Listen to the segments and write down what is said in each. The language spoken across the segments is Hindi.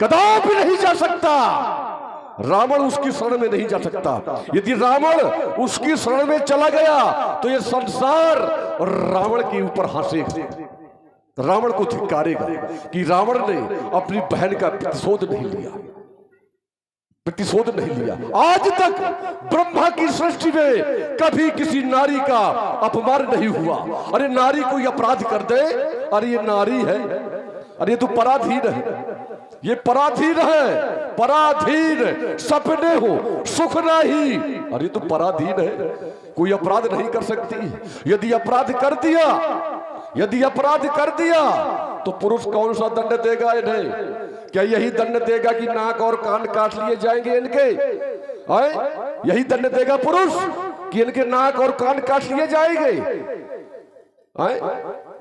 कदापि नहीं जा सकता। रावण उसकी शरण में नहीं जा सकता। यदि रावण उसकी शरण में चला गया तो ये संसार रावण के ऊपर हंसेगा, रावण को धिक्कारेगा कि रावण ने अपनी बहन का प्रतिशोध नहीं लिया, प्रतिशोध नहीं लिया। आज तक ब्रह्मा की सृष्टि में कभी किसी नारी का अपमान नहीं हुआ। अरे नारी कोई अपराध कर दे, अरे ये नारी है, अरे ये तो पराधीन है, ये पराधीन है, पराधीन सपने हो सुख नहीं, अरे तो पराधीन है, कोई अपराध नहीं कर सकती। यदि अपराध कर दिया, यदि अपराध कर दिया तो पुरुष कौन सा दंड देगा इन्हें? क्या यही दंड देगा कि नाक और कान काट लिए जाएंगे इनके? यही दंड देगा पुरुष कि इनके नाक और कान काट लिए जाएंगे?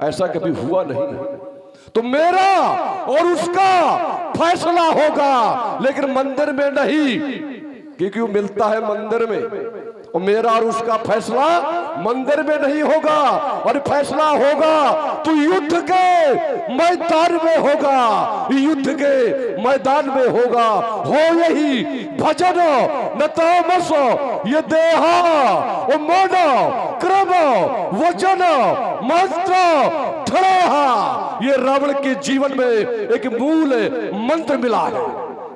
ऐसा कभी हुआ नहीं। तो मेरा और उसका फैसला होगा, लेकिन मंदिर में नहीं, क्योंकि वो मिलता है मंदिर में। और मेरा और उसका फैसला मंदिर में नहीं होगा, और फैसला होगा तो युद्ध के मैदान में होगा, युद्ध के मैदान में होगा। हो यही भजन न तामस ये देहा ओ मन क्रम वचन मंत्र धड़ा, ये रावण के जीवन में एक मूल मंत्र मिला है।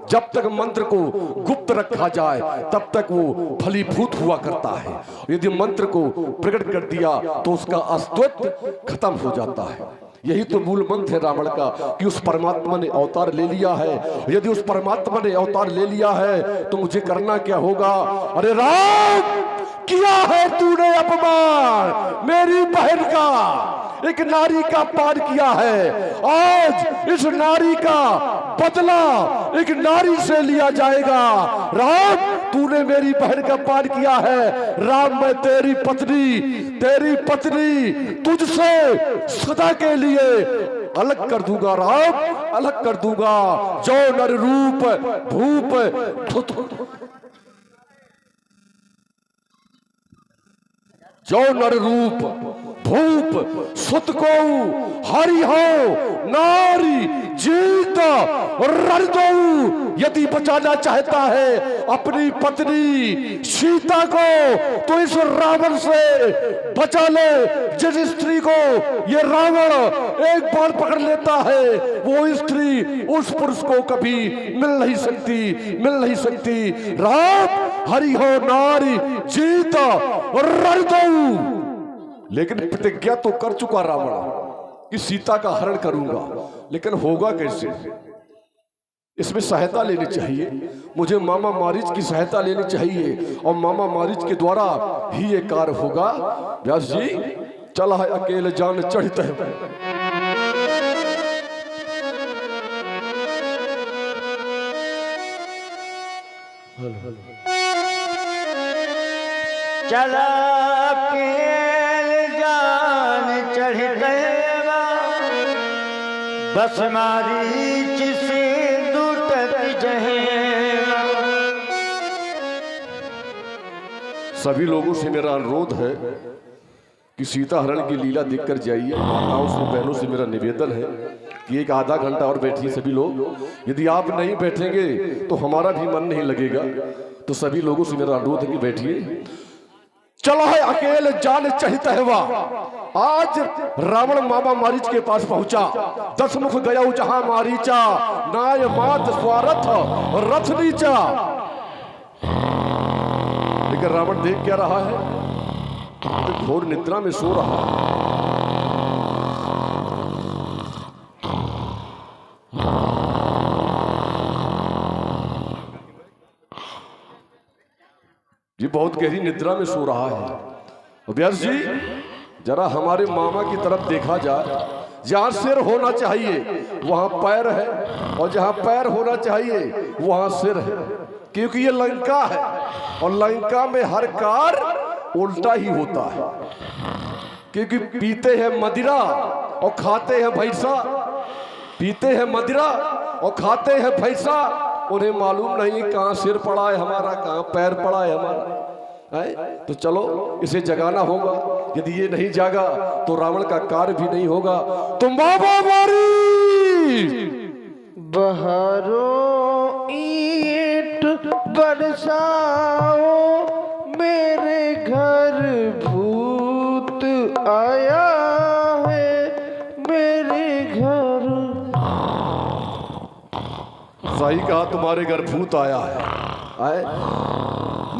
जब तक मंत्र को गुप्त रखा जाए तब तक वो फलीभूत हुआ करता है। यदि मंत्र को प्रकट कर दिया तो उसका अस्तित्व खत्म हो जाता है। यही तो मूल मंत्र है रावण का कि उस परमात्मा ने अवतार ले लिया है। यदि उस परमात्मा ने अवतार ले लिया है तो मुझे करना क्या होगा? अरे राम, किया है तूने अपमान मेरी बहन का, एक नारी का अपमान किया है। आज इस नारी का बदला एक नारी से लिया जाएगा। राम, तूने मेरी बहन का अपमान किया है। राम, मैं तेरी पत्नी तुझसे सदा के लिए अलग कर दूंगा। राम, अलग कर दूंगा। जो नर रूप भूप जो नर रूप भूप सुत को हरि हो नारी जीत रण दो। यदि बचाना चाहता है अपनी पत्नी सीता को तो इस रावण से बचा ले। जिस स्त्री को ये रावण एक बार पकड़ लेता है वो स्त्री उस पुरुष को कभी मिल नहीं सकती। राम, हरि हो नारी जीत रण दो। लेकिन प्रतिज्ञा तो कर चुका रावण कि सीता का हरण करूंगा, लेकिन होगा कैसे? इसमें सहायता लेनी चाहिए, मुझे मामा मारीच की सहायता लेनी चाहिए, और मामा मारीच के द्वारा ही ये कार्य होगा। व्यास जी, चला है अकेले जान चढ़ते हैं। चला जान चढ़ गएगा, बस मारीच से दुटक जाएगा। सभी लोगों से मेरा अनुरोध है कि सीता हरण की लीला देखकर जाइए। माताओं से, बहनों से मेरा निवेदन है कि एक आधा घंटा और बैठिए सभी लोग। यदि आप नहीं बैठेंगे तो हमारा भी मन नहीं लगेगा। तो सभी लोगों से मेरा अनुरोध है कि बैठिए। चला है अकेले जान चढ़ता है वाह। आज रावण मामा मारीच के पास पहुंचा। 10 मुख गया जहां मारीचा, नाय मात स्वारथ रथ नीचा। लेकिन रावण देख क्या रहा है? तो घोर निद्रा में सो रहा है। ये बहुत गहरी निद्रा में सो रहा है। व्यास जी, जरा हमारे मामा की तरफ देखा जाए। जहां सिर होना चाहिए वहां पैर है, और जहां पैर होना चाहिए वहां सिर है, क्योंकि ये लंका है और लंका में हर कार्य उल्टा ही होता है। क्योंकि पीते हैं मदिरा और खाते हैं भैंसा, पीते हैं मदिरा और खाते हैं भैंसा। उन्हें मालूम नहीं कहां सिर पड़ा है हमारा, कहां पैर पड़ा है हमारा। तो चलो इसे जगाना होगा। यदि ये नहीं जागा तो रावण का कार्य भी नहीं होगा। तो मामा मारी बहारों ईंट बरसाओ, मेरे घर भूत आया है, मेरे घर। सही कहा, तुम्हारे घर भूत आया है। आए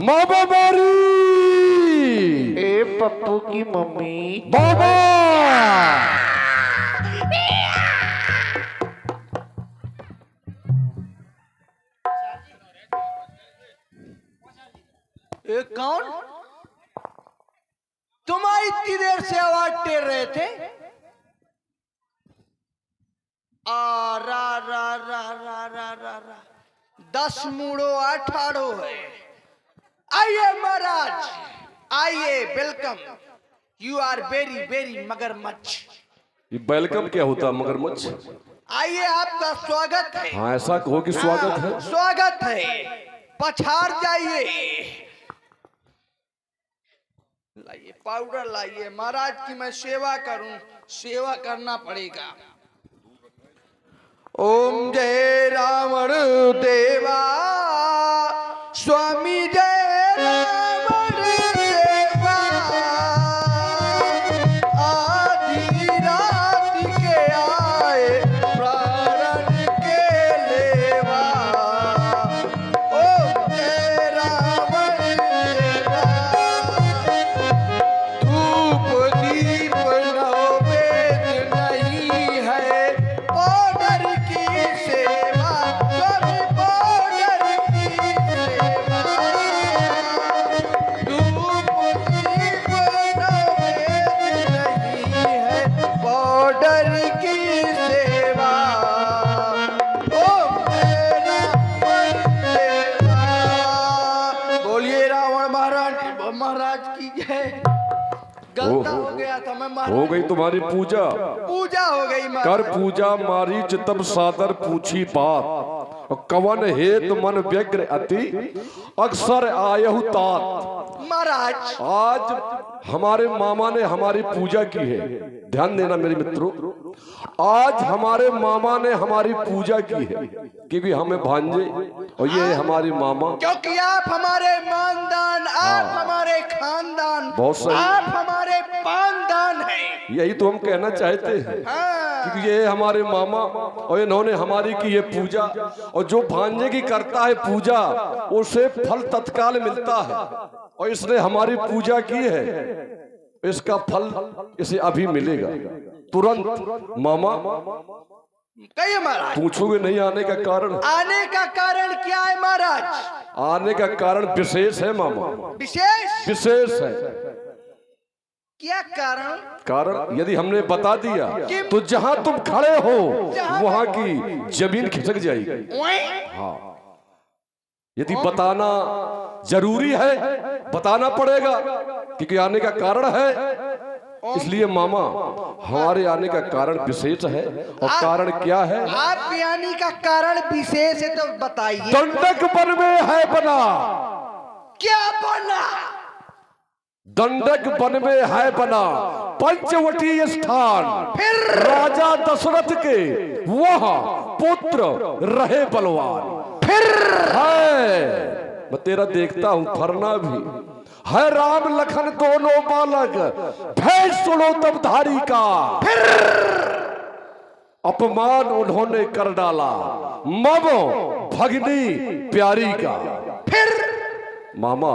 मामा मारी ए पप्पू की मम्मी। बाबा ए कौन? तुम इतनी देर से आवाज टेर रहे थे? आ रा रा रा रा रा रा रा 10 मूड़ो 18 है। आइए महाराज, आइए, welcome. You are very very मगरमच्छ। ये वेलकम क्या होता है मगरमच्छ? आइए, आपका स्वागत है। हाँ, ऐसा कहो कि स्वागत है। स्वागत है, पछाड़ जाइए। लाइए पाउडर, लाइए। महाराज की मैं सेवा करूं, सेवा करना पड़ेगा। ओम जय रावण देवा, स्वामी जय रावण देवा, आधी रात के आए प्राण के लेवा। ओम जय रावण देवा, धूप दीप नैवेद्य नहीं है, पाउडर की सेवा, स्वामी पाउडर की सेवा। धूप दीप नैवेद्य नहीं है, पाउडर की सेवा। ओम जय रावण देवा। बोलिए रावण महाराज की जय। गलता हो गया था, मैं महाराज। हो गई तुम्हारी पूजा। पूजा हो गई महाराज। कर पूजा मारीच तब सादर पूछी बात, कवन हेत मन व्यग्र अति अक्सर आयहु तात। महाराज आज हमारे मामा ने हमारी पूजा की है। ध्यान देना मेरे मित्रों, आज हमारे मामा ने हमारी पूजा की है, क्योंकि हमें भांजे और ये है हमारी मामा। क्योंकि आप हमारे मानदान, आप हमारे खानदान, बहुत सही। आप हमारे पानदान हैं। यही तो हम कहना चाहते हैं, हाँ। क्योंकि ये हमारे मामा और इन्होंने हमारी की ये पूजा, और जो भांजे की करता है पूजा उसे फल तत्काल मिलता है, और इसने हमारी पूजा की है, इसका फल इसे अभी मिलेगा तुरंत। मामा कहिए महाराज। पूछोगे नहीं आने का कारण? आने का कारण क्या है महाराज? आने का कारण विशेष है मामा, विशेष? विशेष है। क्या कारण? कारण यदि हमने बता दिया तो जहां तुम खड़े हो वहां की जमीन खिसक जाएगी। हाँ, यदि बताना जरूरी है, बताना पड़ेगा, क्योंकि आने का कारण है। इसलिए मामा हमारे आने का कारण विशेष है। और कारण क्या है? आप आने का कारण विशेष है तो बताइए। दंडक वन में है बना। क्या बना? दंडक वन में है बना पंचवटी स्थान। फिर राजा दशरथ के वहां पुत्र रहे बलवान। फिर है, मैं तेरा देखता हूं फरना भी है। राम लखन दोनों बालक भय सुनो तब धारी का। फिर अपमान उन्होंने कर डाला मम भगनी प्यारी का। फिर मामा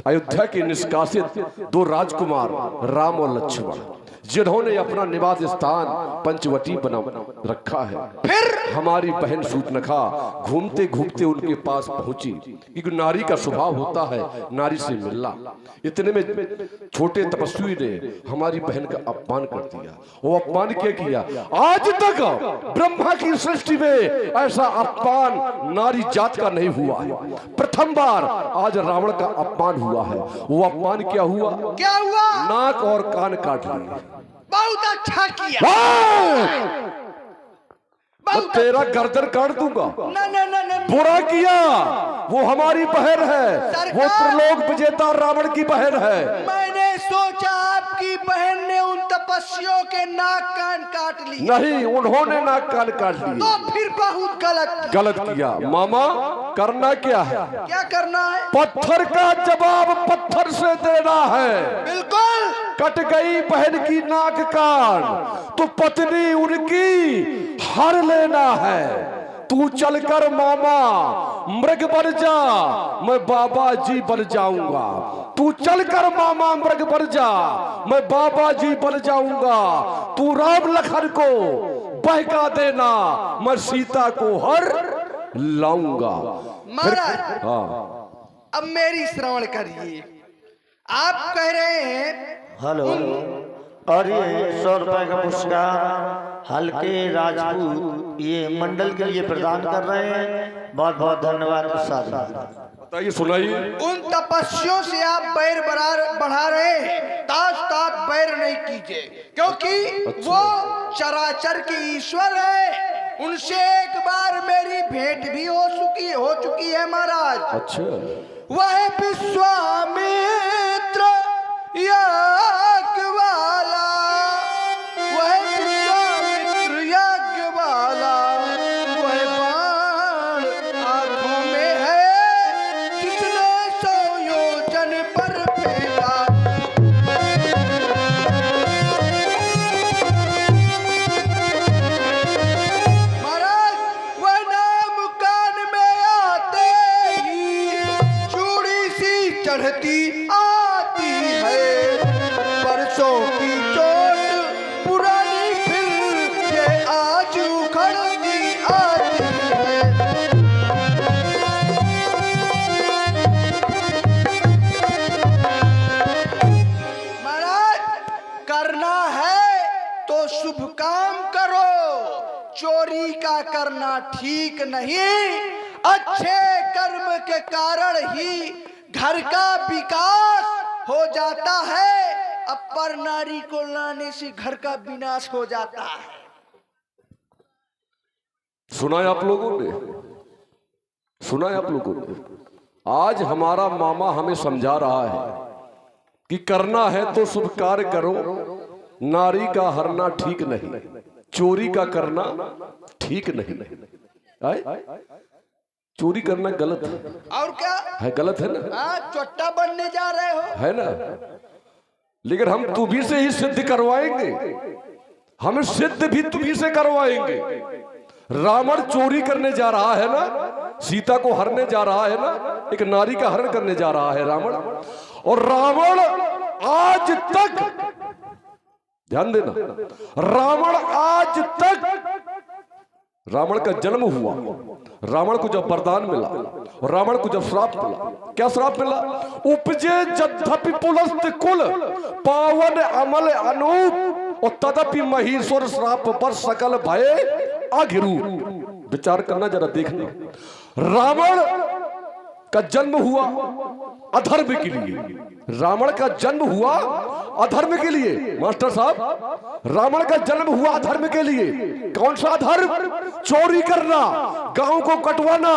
अयोध्या के निष्कासित 2 राजकुमार राम और लक्ष्मण, जिन्होंने अपना निवास स्थान पंचवटी बना रखा है, फिर हमारी बहन शूर्पणखा घूमते घूमते उनके पास पहुंची, क्योंकि नारी का स्वभाव होता है नारी से मिलना। इतने में छोटे तपस्वी ने हमारी बहन का अपमान कर दिया। वो अपमान क्या किया? आज तक ब्रह्मा की सृष्टि में ऐसा अपमान नारी जात का नहीं हुआ है। प्रथम बार आज रावण का अपमान हुआ है। वो अपमान क्या हुआ? क्या हुआ? नाक और कान काट लिए। बहुत अच्छा किया। मैं तेरा गर्दन काट दूंगा। न बुरा किया। वो हमारी बहन है, वो त्रिलोक विजेता रावण की बहन है। मैंने सोचा आपकी बहन ने उन तपस्वियों के नाक कान काट लिए। नहीं, उन्होंने नाक कान काट लिए। तो फिर बहुत गलत किया। मामा, करना क्या है? क्या करना है? पत्थर का जवाब पत्थर से देना है। बिल्कुल। कट गई बहन की नाक कान तो पत्नी उनकी हर लेना है। तू चलकर मामा मृग बन जा, मैं बाबा जी बन जाऊंगा। तू चलकर मामा मृग बन जा, मैं बाबा जी बन जाऊंगा। तू राम लखन को बहका देना, मैं सीता को हर लाऊंगा। महाराज, हाँ, अब मेरी श्रवण करिए। आप कह रहे हैं हेलो, और ये 100 रुपए का पुरस्कार हल्के राजपूत ये मंडल के लिए प्रदान कर रहे हैं। बहुत बहुत धन्यवाद। बताइए, सुनाइए। उन तपस्वियों से आप बैर बढ़ा रहे हैं। तात बैर नहीं कीजिए, क्योंकि वो चराचर के ईश्वर है। उनसे एक बार मेरी भेंट भी हो चुकी है महाराज। अच्छा, वह विश्वामित्र याज्ञ वाला, वह विश्वामित्र याज्ञ वाला, वह बाण आंखों में है जिसने 100 योजन पर फेंका। महाराज, वह नाम कान में आते ही चूड़ी सी चढ़ती आती है। परसों की चोट पुरानी फिर ये आज उखड़ती आती है। महाराज, करना है तो शुभ काम करो। चोरी का करना ठीक नहीं। अच्छे कर्म के कारण ही घर का विकास हो जाता है। अपर नारी को लाने से घर का विनाश हो जाता है। सुना है आप लोगों ने? सुना है आप लोगों ने? आज हमारा मामा हमें समझा रहा है कि करना है तो शुभ कार्य करो। नारी का हरना ठीक नहीं, चोरी का करना ठीक नहीं। आए? चोरी करना गलत है। और क्या है? गलत है ना? चोट्टा बनने जा रहे हो, है ना? लेकिन हम तुम्ही से ही सिद्ध करवाएंगे। हमें सिद्ध भी तुम्ही से करवाएंगे। रावण चोरी करने जा रहा है ना, सीता को हरने जा रहा है ना, एक नारी का हरण करने जा रहा है रावण। और रावण आज तक, ध्यान देना, रावण आज तक, रावण का जन्म हुआ, रावण को जब वरदान मिला और रावण को जब श्राप मिला, क्या श्राप मिला? उपजे जद्धपि पुलस्त कुल पावन अमल अनूप और तदपि महीश्वर श्राप पर सकल भय अघिरू। विचार करना, जरा देखना। रावण का जन्म हुआ अधर्म के लिए। रावण का जन्म हुआ अधर्म के लिए। मास्टर साहब, रावण का जन्म हुआ अधर्म के लिए। कौन सा अधर्म? चोरी करना, गांव को कटवाना,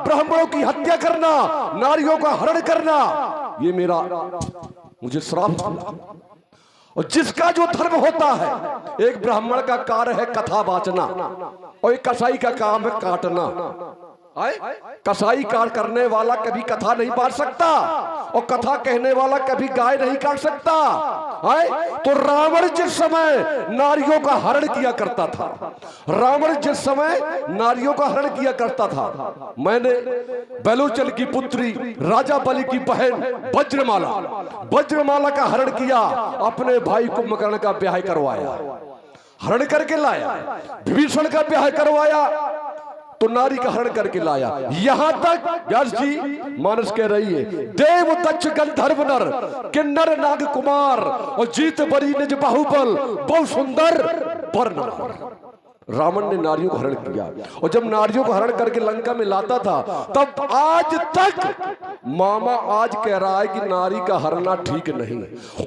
ब्राह्मणों की हत्या करना, नारियों का हरण करना। ये मेरा, मुझे श्राप मिला। और जिसका जो धर्म होता है, एक ब्राह्मण का कार्य है कथा वाचना और एक कसाई का काम है काटना। कसाई काट करने वाला कभी कथा नहीं बांट सकता और कथा कहने वाला कभी गाय नहीं काट सकता। तो रावण जिस समय नारियों का हरण किया करता था, रावण जिस समय नारियों का हरण किया करता था, मैंने बेलोचन की पुत्री राजा बलि की बहन वज्रमाला का हरण किया, अपने भाई कुंभकर्ण का ब्याह करवाया, हरण करके लाया, विभीषण का ब्याह करवाया तो नारी का हरण करके लाया। यहां तक व्यास जी मानस कह रही है, देव दक्ष गंधर्व नर किन्नर नाग कुमार और जीत बरी निज बाहुबल बहु सुंदर वर्ण। रावण ने नारियों को हरण किया, और जब नारियों को हरण करके लंका में लाता था, तब आज तक मामा आज कह रहा है कि नारी का हरना ठीक नहीं।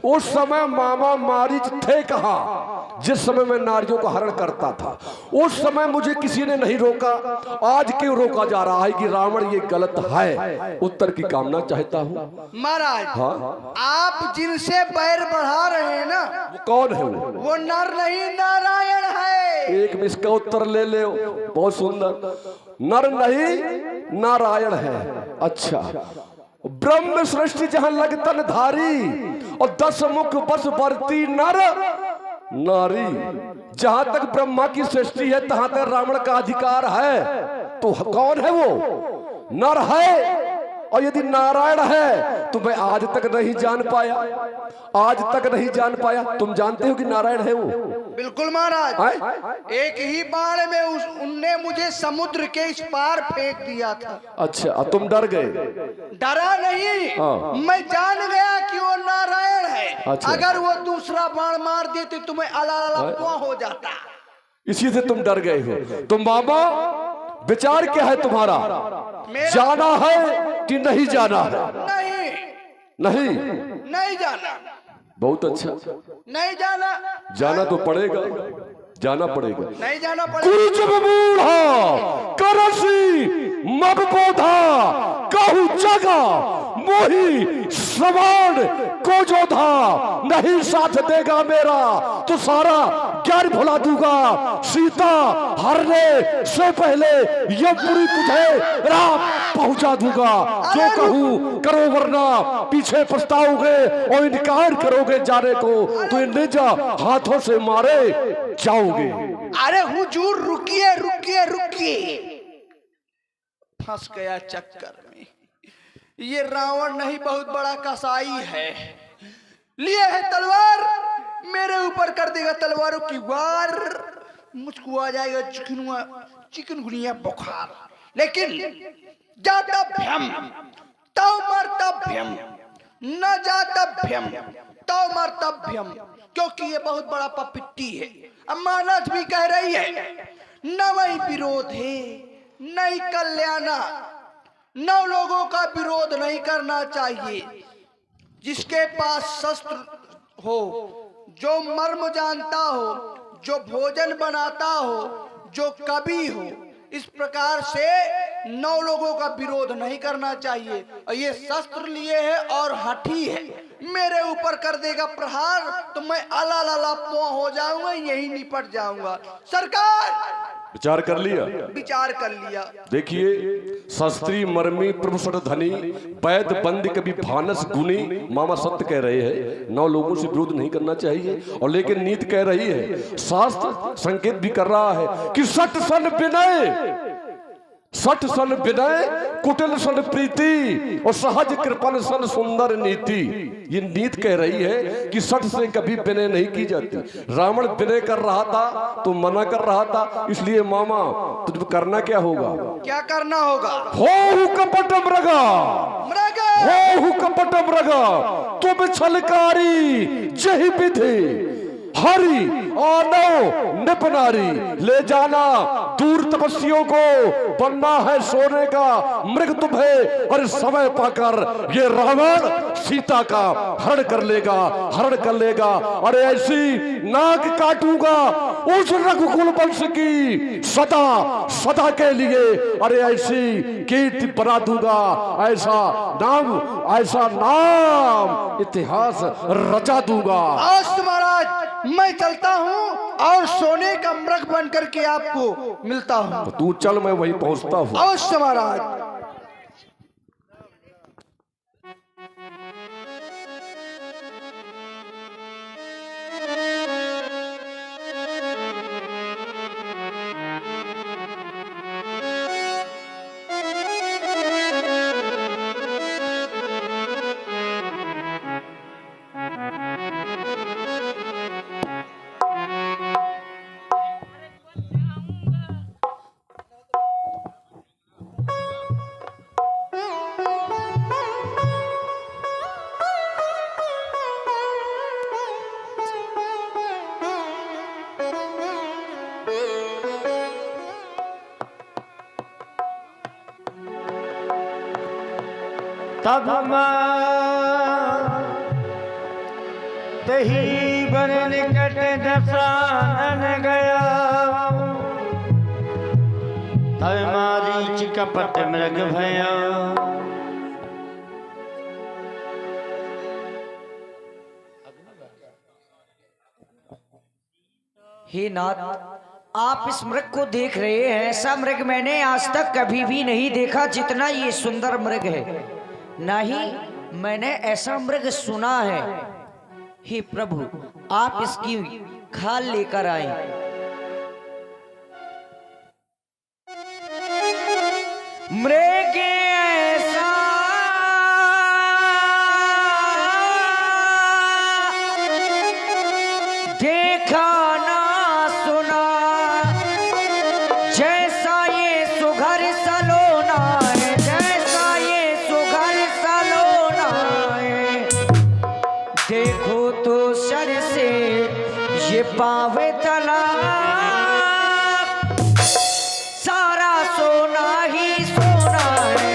उस समय मामा मारीच थे कहाँ जिस समय मैं नारियों को हरण करता था? उस समय मुझे किसी ने नहीं रोका, आज क्यों रोका जा रहा है कि रावण ये गलत है? उत्तर की कामना चाहता हूँ। महाराज, हाँ, आप जिनसे बैर बढ़ा रहे हैं ना, वो कौन है? वो नर नहीं नारायण है। एक में इसका उत्तर ले ले, बहुत सुंदर। नर नहीं नारायण है। अच्छा, ब्रह्म सृष्टि जहां लगतन धारी, और 10 मुख बस बरती नर नारी। जहां तक ब्रह्मा की सृष्टि है तहां तक रावण का अधिकार है। तो कौन है वो? नर है। और यदि नारायण है तो मैं आज तक नहीं जान पाया, आज तक नहीं जान पाया। तुम जानते हो कि नारायण है वो? बिल्कुल महाराज, एक ही बाण में उनने मुझे समुद्र के इस पार फेंक दिया था। अच्छा, तुम डर गए? डरा नहीं, हाँ। मैं जान गया कि वो नारायण है। अच्छा। अगर वो दूसरा बाण मार देते तो मैं अला हो जाता। इसी से तुम डर गए हो। तुम बाबा, विचार क्या है तुम्हारा? जाना है कि नहीं जाना है? नहीं, नहीं, नहीं जाना। बहुत अच्छा, नहीं जाना। जाना तो पड़ेगा, जाना पड़ेगा। नहीं जाना पड़ेगा। गुरु जब बूढ़ा करसी मब बोधा, कहू जगा मोही समान को जो था। नहीं साथ देगा मेरा तो सारा ज्ञान भुला दूंगा। सीता हरने से पहले यमपुरी तुझे राह पहुंचा दूंगा। जो कहूं करो वरना पीछे पछताओगे, और इनकार करोगे जाने को तो इन निजा हाथों से मारे जाओगे। अरे हुजूर, रुकिए रुकिए रुकिए, फंस गया चक्कर में। ये रावण नहीं, बहुत बड़ा कसाई है। लिए है तलवार, मेरे ऊपर कर देगा तलवारों की वार। मुझको आ जाएगा चिकनगुनिया बुखार। लेकिन जाता भ्यम तो मरता भ्यम, न जाता भ्यम तो मरता भ्यम। क्योंकि ये बहुत बड़ा पपिट्टी है। अमानत भी कह रही है, न वही विरोध है नहीं कल्याणा। 9 लोगों का विरोध नहीं करना चाहिए। जिसके पास शस्त्र हो, जो मर्म जानता हो, जो भोजन बनाता हो, जो कवि हो, इस प्रकार से 9 लोगों का विरोध नहीं करना चाहिए। और ये शस्त्र लिए है और हठी है, मेरे ऊपर कर देगा प्रहार तो मैं अला लला पो हो जाऊंगा, यही निपट जाऊंगा। सरकार, विचार कर लिया? विचार कर लिया। देखिए, शास्त्री मर्मी प्रभुषण धनी वैद बंद कभी भानस गुनी। मामा सत्य कह रहे हैं, 9 लोगों से विरोध नहीं करना चाहिए। और लेकिन नीति कह रही है, शास्त्र संकेत भी कर रहा है कि सठ सन विनय, सठ सन विनय, कुटिल सन प्रीति, और सहज कृपण सन सुंदर नीति। ये नीति कह रही है कि सठ से कभी विनय नहीं की जाती। रावण विनय कर रहा था तो मना कर रहा था, इसलिए मामा तुझे करना क्या होगा? क्या करना होगा? हो कपट मृगा, मृगा हो कपट मृगा, तुम छलकारी जही विधि, हरि आनो निपनारी। ले जाना दूर तपस्वियों को, बनना है सोने का मृग तुम्हें। और समय पाकर ये रावण सीता का हरण कर लेगा, हरण कर लेगा। अरे ऐसी नाक काटूंगा उस रघुकुल वंश की सदा सदा के लिए। अरे ऐसी कीर्ति बना दूंगा, ऐसा नाम इतिहास रचा दूंगा। अवश्य महाराज, मैं चलता हूँ और सोने का मृग बन करके आपको मिलता हूँ। तू चल, मैं वहीं पहुंचता हूँ। अवश्य महाराज। तब तही बन निकट दसानन गया, तब मारीच कपट मृग भया। हे नाथ, आप इस मृग को देख रहे हैं, ऐसा मृग मैंने आज तक कभी भी नहीं देखा जितना ये सुंदर मृग है। नहीं मैंने ऐसा मृग सुना है। हे प्रभु, आप इसकी खाल लेकर आए। मृग ऐसा देखा ना सुना, जैसा ये सुघर सलोना है, जैसा ये सुघर सलोना है। देखो तो सर से ये पावे तला, सारा सोना ही सोना है।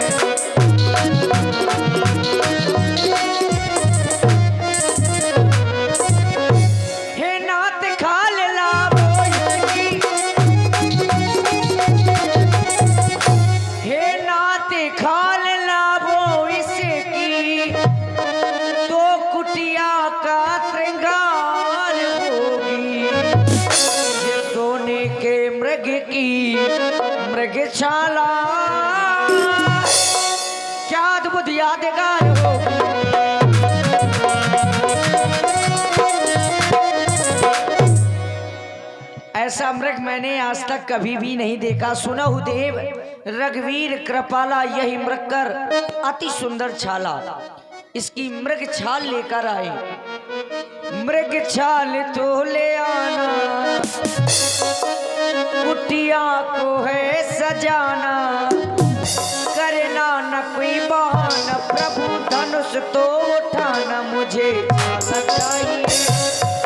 हे नाथ खाल लावो इसकी, हे नाथ खाल लावो इसकी, तो कुटिया का श्रृंगार होगी। ये सोने के मृग की मृगशाला क्या अद्भुत यादगार होगी। ऐसा मृग मैंने आज तक कभी भी नहीं देखा। सुनहु देव रघुवीर कृपाला, यही मृग कर अति सुंदर छाला। इसकी मृग छाल लेकर आए। मृग छाल तो ले आना, कुटिया को है सजाना, करना न कोई बहाना, प्रभु धनुष तो उठाना। मुझे जाना चाहिए,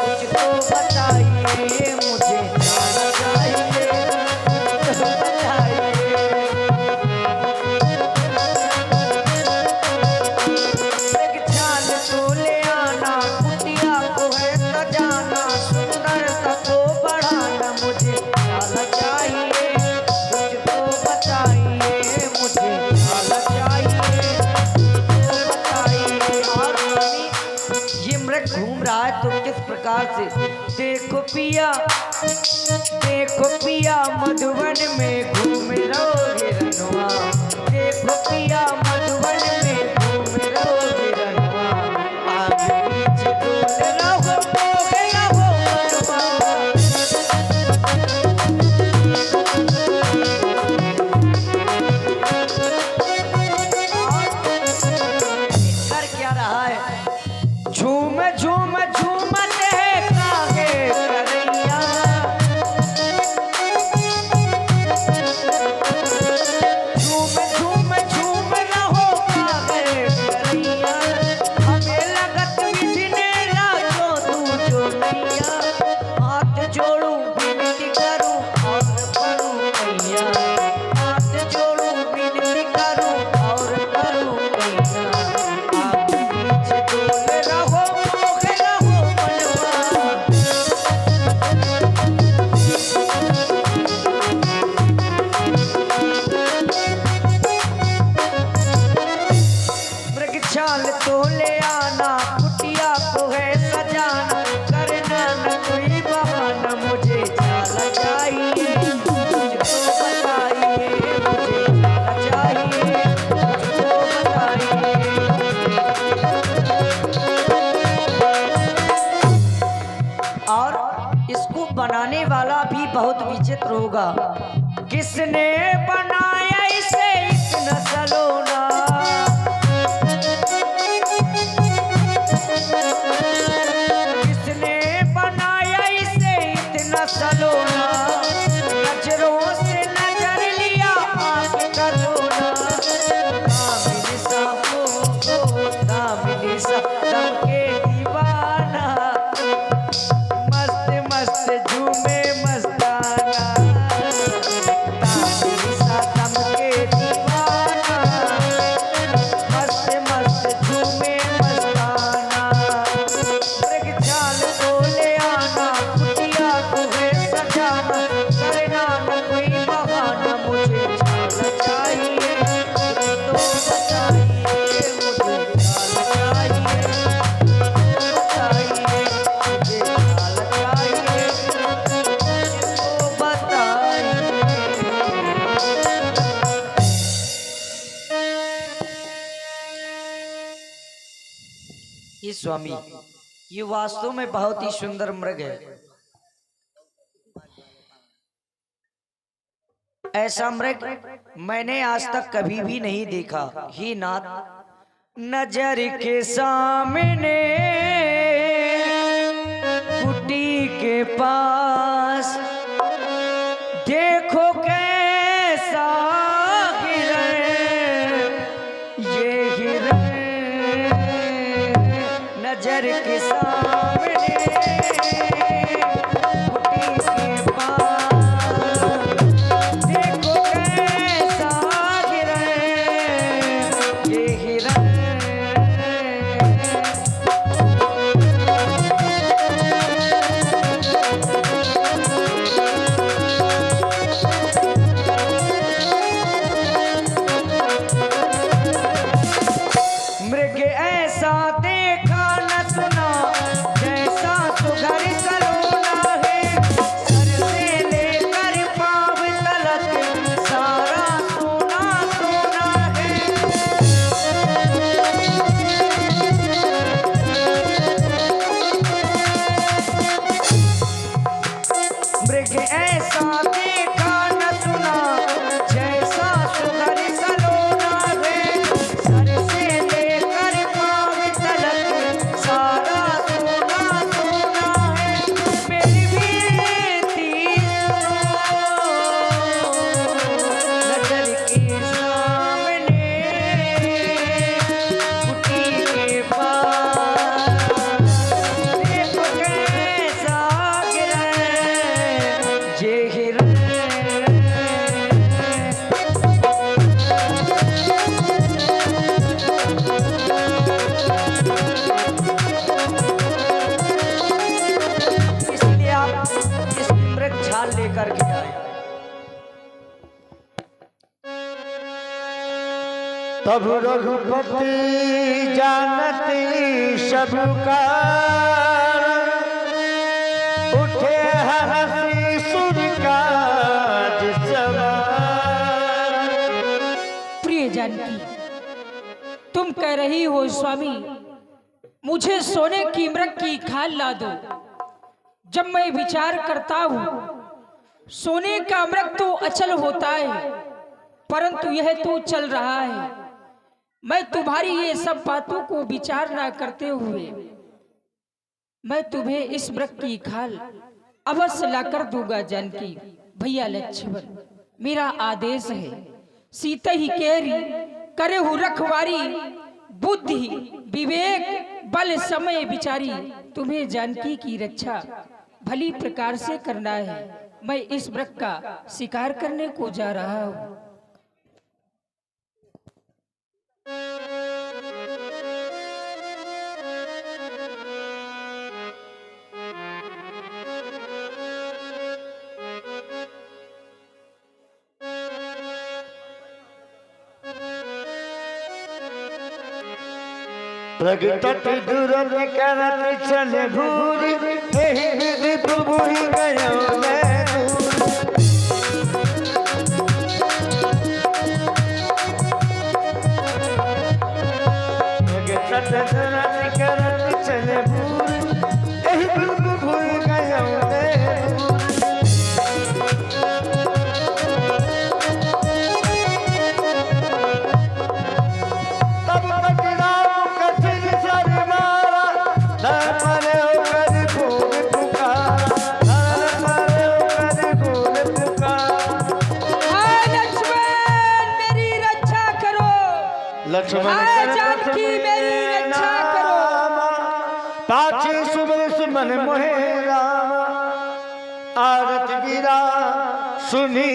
कुछ तो बताइए, मुझे जाना चाहिए, कुछ तो बताइए। मृग छाल तो ले आना, कुटिया को है सजाना, सुंदरता को बढ़ाना। मुझे जाना चाहिए, कुछ तो बताइए, मुझे जाना चाहिए, तो बताइए। और ये मृग घूम रहा है तो किस प्रकार से? देखो पिया, देखो पिया मधुवन में घूम रहो हिरनवा, देखो पिया मधुवन में घूम रहो हिरनवा, आगे पीछे डोल रहो मोहे रहो मनवा। कर क्या रहा है? झूम झूम झूमते हैं काहे करैया, झूम झूम झूम रहो काहे करैया। हमें लगत विधि ने लाजो तू जो नैया, हाथ जोड़ू विनती करूं और करूं मैया, हाथ जोड़ू विनती करूं और करूं मैया। आगे पीछे डोल रहो मोहे रहो मनवा। मृग छाल तो ले आना, कुटिया को है सजाना, करना न कोई बहाना। मुझे जाना चाहिए, कुछ तो बताइए, मुझे जाना चाहिए, कुछ तो बताइए। और इसको बनाने वाला भी बहुत विचित्र होगा। किसने बनाया इसे इतना सलोना, किसने बनाया इसे इतना सलोना, नजरों से नजर लिया आंख का रोना। दामिनी सा हो दामिनी सा दम के दीवाना, मस्त मस्त झूमे मस्ताना। दामिनी सा दम के दीवाना, मस्त मस्त जी स्वामी, ये वास्तव में बहुत ही सुंदर मृग है। ऐसा मृग मैंने आज तक कभी भी नहीं देखा। ही नाथ, नजर के सामने कुटी के पास देखो कैसा हिरण, ये हिरण नजर के सामने कुटी के पास देखो कैसा हिरण, ये हिरण। मृग ऐसा देखा न सुना, जैसा सुघर सलोना है। सर से लेकर पाँव तलक सारा सोना सोना है। मृग ऐसा देखा न सुना, जैसा सुघर सलोना है। सर से लेकर पाँव तलक सारा सोना सोना है। मेरी बेटी नजर के सामने कुटी के पास देखो कैसा गिरा ये हिरण। इसलिए आप इस मृग छाल लेकर के आए। तब रघुपति जानती सब का, उठे हंसी सुर का सवार। प्रिय जानकी, तुम कह रही हो स्वामी मुझे सोने की मृग की खाल ला दो। जब मैं विचार करता हूँ सोने का मृग तो अचल होता है, परंतु यह तो चल रहा है। मैं तुम्हारी ये सब बातों को विचार ना करते हुए मैं तुम्हें इस मृग की खाल अवश्य लाकर दूंगा। जानकी, भैया लक्ष्मण, मेरा आदेश है। सीता ही केरी करे हूँ रखवारी, बुद्धि विवेक बल समय विचारी। तुम्हें जानकी की रक्षा भली प्रकार से करना है। मैं इस मृग का शिकार करने को जा रहा हूँ। प्रगटत दुरन करत चल भूरी, एहि विधि प्रभुहि गयो मैं दूर। प्रगटत दुरन करत चल भूरी, एहि विधि प्रभुहि गयो मैं दूर। तब तक राम कठिन सर मारा, धन मरे होकर खून पुकारा, धन मरे होकर खून पुकारा। हाय लक्ष्मण, मेरी रक्षा करो। लक्ष्मण हाय जानकी, मेरी रक्षा करो। पाछे सुबह सुमन मोहे रामा, आरत गिरा सुनी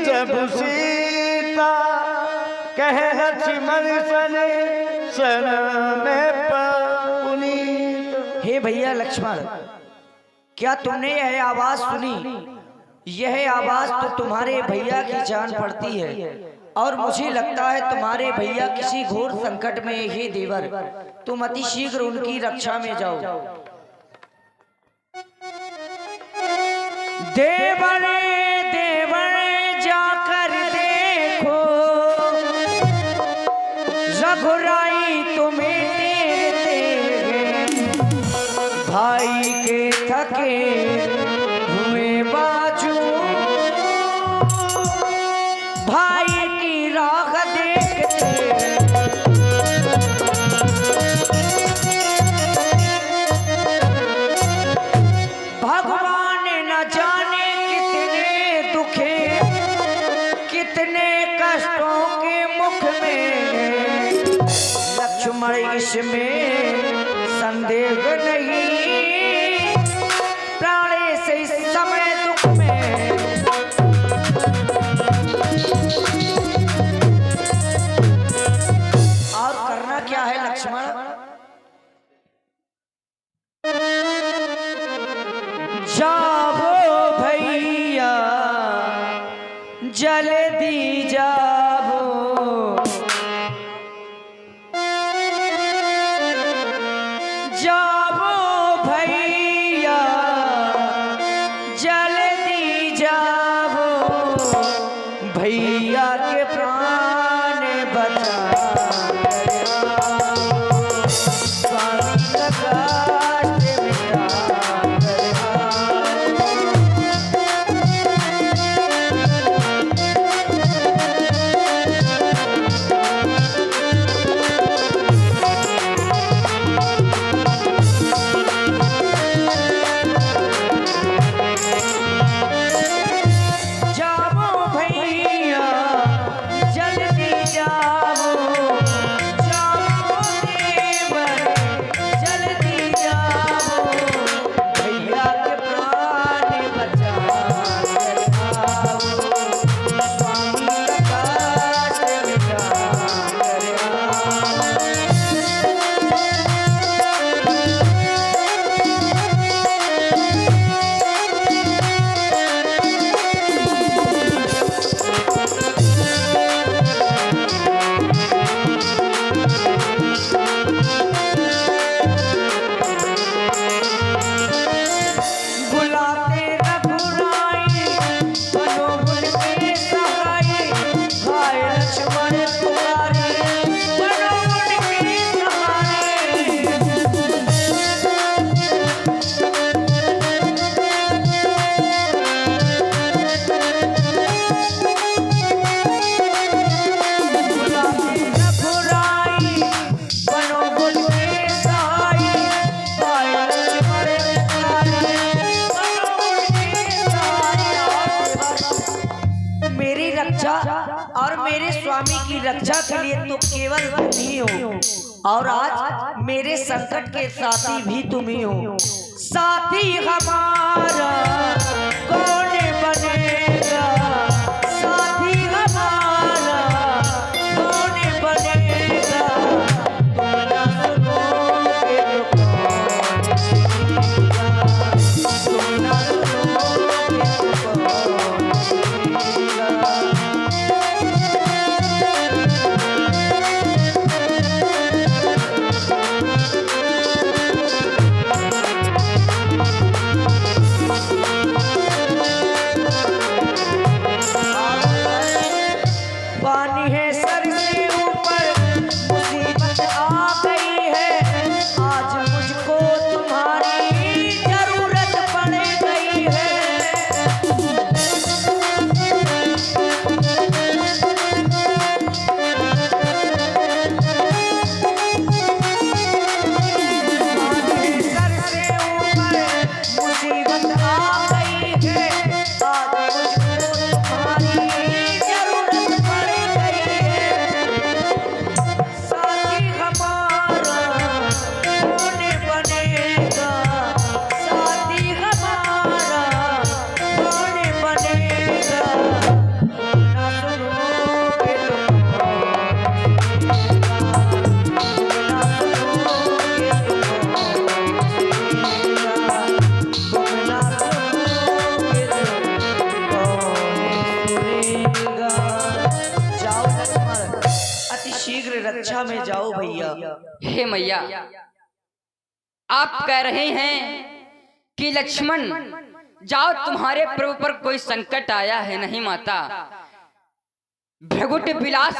जब सीता, कह लक्ष्मण सने सन में पुनीत। हे भैया लक्ष्मण, क्या तुमने यह आवाज सुनी? यह आवाज तो तुम्हारे भैया की जान पड़ती है और मुझे लगता है तुम्हारे भैया किसी घोर संकट में। हे देवर, तुम अति शीघ्र उनकी रक्षा में जाओ। देवर देवर जाकर देखो, रघुराई तुम्हें टेरते हैं। मुख में, लक्ष्मण इसमें संदेह नहीं, प्राणे से इस समय दुख में। और करना क्या है लक्ष्मण? जाओ भैया जल्दी जाओ, जाओ भैया जल्दी जाओ, भैया के प्राण बचा स्वामी का कष्ट मिटा। और मेरे स्वामी की रक्षा के लिए तो केवल तुम ही हो, और आज मेरे संकट के साथी भी तुम ही हो। साथी हमारा कौन बनेगा, साथी हमारा कौन बनेगा, तुम ना सुनोगे तो कौन सुनेगा, तुम ना सुनोगे तो कौन सुनेगा। पानी है सर से ऊपर, मुसीबत आ गई है, आज मुझको तुम्हारी जरूरत पड़ गई है। पानी है सर से ऊपर, मुसीबत आ गई है, आज मुझको तुम्हारी जरूरत पड़ गई है। साथी हमारा कौन बनेगा, साथी हमारा कौन बनेगा, ना सुनोगे तो कौन सुनेगा, ना सुनोगे तो कौन सुनेगा। जाओ लक्ष्मण, अति शीघ्र रक्षा में जाओ भैया। हे मैया, आप कह रहे हैं कि लक्ष्मण जाओ, तुम्हारे प्रभु पर कोई संकट आया है। नहीं माता, भृगुट विलास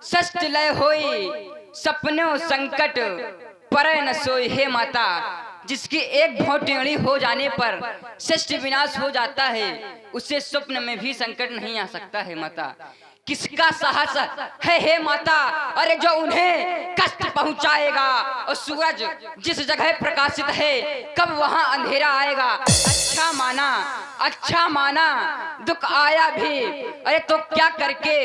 षष्ठ लय होई, सपनों संकट परय न सोई। हे माता, जिसकी एक भौटेड़ी हो जाने पर षष्ठ विनाश हो जाता है, उसे स्वप्न में भी संकट नहीं आ सकता है माता। किसका साहस है हे माता, अरे जो उन्हें कष्ट पहुंचाएगा। और सूरज जिस जगह प्रकाशित है, कब वहां अंधेरा आएगा। अच्छा माना दुख आया भी, अरे तो क्या करके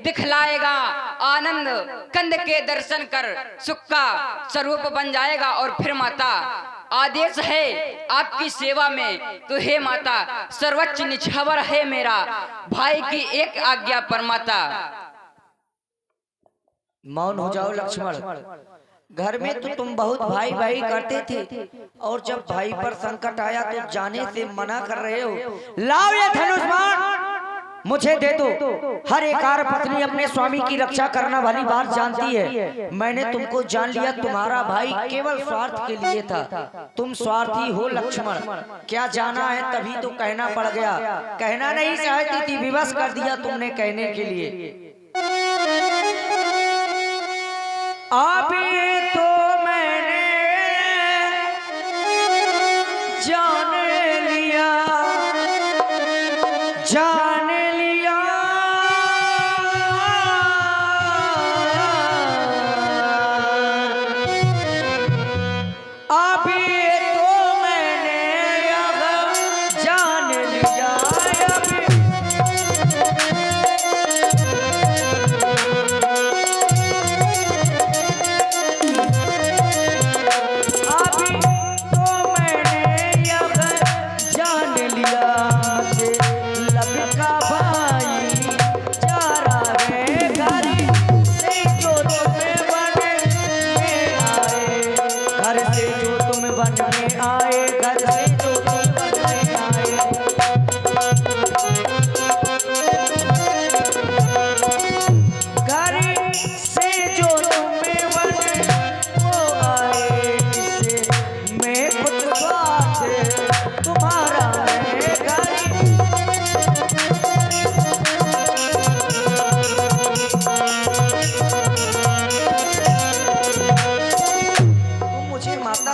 दिखलाएगा। आनंद कंद के दर्शन कर सुख का स्वरूप बन जाएगा। और फिर माता आदेश है आपकी सेवा में, तो हे माता सर्वोच्च निछावर है मेरा भाई की एक आज्ञा पर माता। मौन हो जाओ लक्ष्मण। घर में तो तुम बहुत भाई भाई करते थे, और जब भाई पर संकट आया तो जाने से मना कर रहे हो। लाओ ये धनुष बाण मुझे दे दो। हर एक पत्नी अपने स्वामी की रक्षा करना भली बात जानती है। मैंने तुमको जान लिया, तुम्हारा भाई केवल स्वार्थ के लिए था। तुम स्वार्थी हो लक्ष्मण। क्या जाना है तभी तो कहना पड़ गया। कहना नहीं चाहती थी, विवश कर दिया तुमने कहने के लिए। अभी तो मैंने जान लिया, जान लिया। अभी तो मैंने अब जान लिया।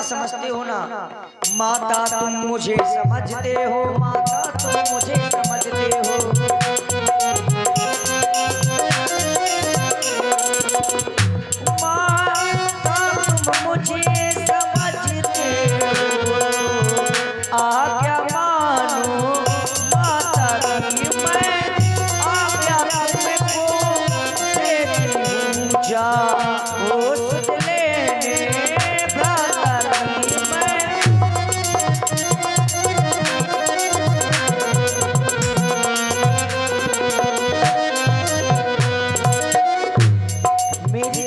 समझते हो ना माता, तुम मुझे समझते हो माता, तुम मुझे समझते हो। माता तुम मुझे समझते हो, आज्ञा मानो माता की मैं आज्ञा तुमको देती हूँ। जाओ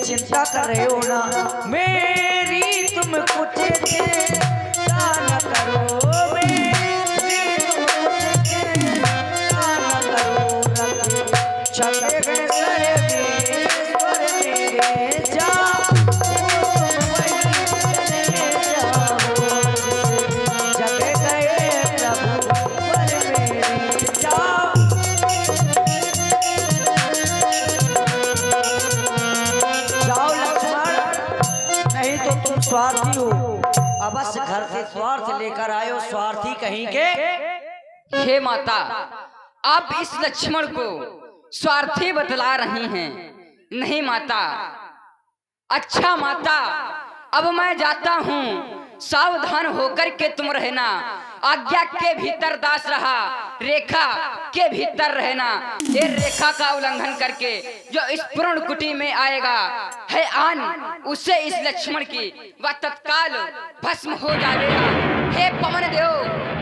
चिंता कर रहे हो ना मेरी, तुम कुछ चिंता न करो। मेरी तुम कुछ चिंता न करो। चले गए सर्वेश्वर मेरे, जाओ तुम वहीं चले जाओ। चले गए प्रभुवर मेरे, जाओ। तुम स्वार्थी हो, अवश्य घर से स्वार्थ लेकर आयो, स्वार्थी कहीं के। हे माता आप इस लक्ष्मण को स्वार्थी बतला रही हैं। नहीं माता, अच्छा माता अब मैं जाता हूँ, सावधान होकर के तुम रहना। आज्ञा के भीतर दास रहा, रेखा के भीतर रहना। ये रेखा का उल्लंघन करके जो इस पूर्ण कुटी में आएगा है आन, उसे इस लक्ष्मण की वह तत्काल भस्म हो जाएगा। हे पवन देव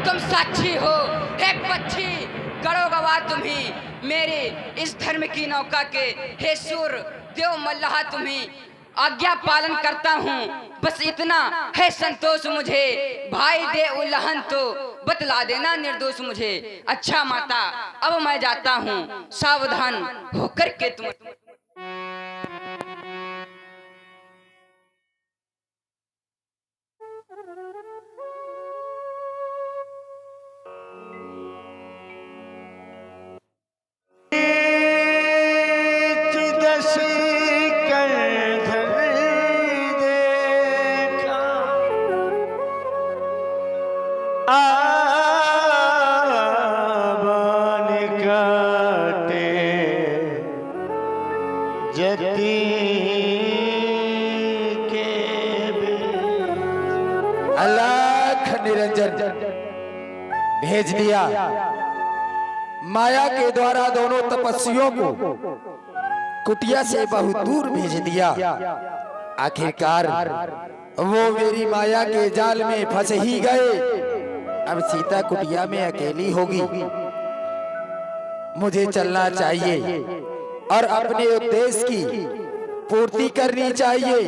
तुम साक्षी हो, हे पक्षी गढ़ो गवाह तुम्ही मेरे इस धर्म की नौका के। हे सूर देव मल्लाह तुम्ही आज्ञा पालन करता हूँ, बस इतना है संतोष मुझे। भाई दे उल्लंघन तो बतला देना निर्दोष मुझे। अच्छा माता अब मैं जाता हूँ, सावधान होकर के तुम। अलख निरंजन भेज दिया। माया के द्वारा दोनों तपस्वियों को कुटिया से बहुत दूर भेज दिया। आखिरकार वो मेरी माया के जाल में फंस ही गए। अब सीता कुटिया में अकेली होगी। मुझे चलना चाहिए और अपने उद्देश्य की पूर्ति करनी चाहिए।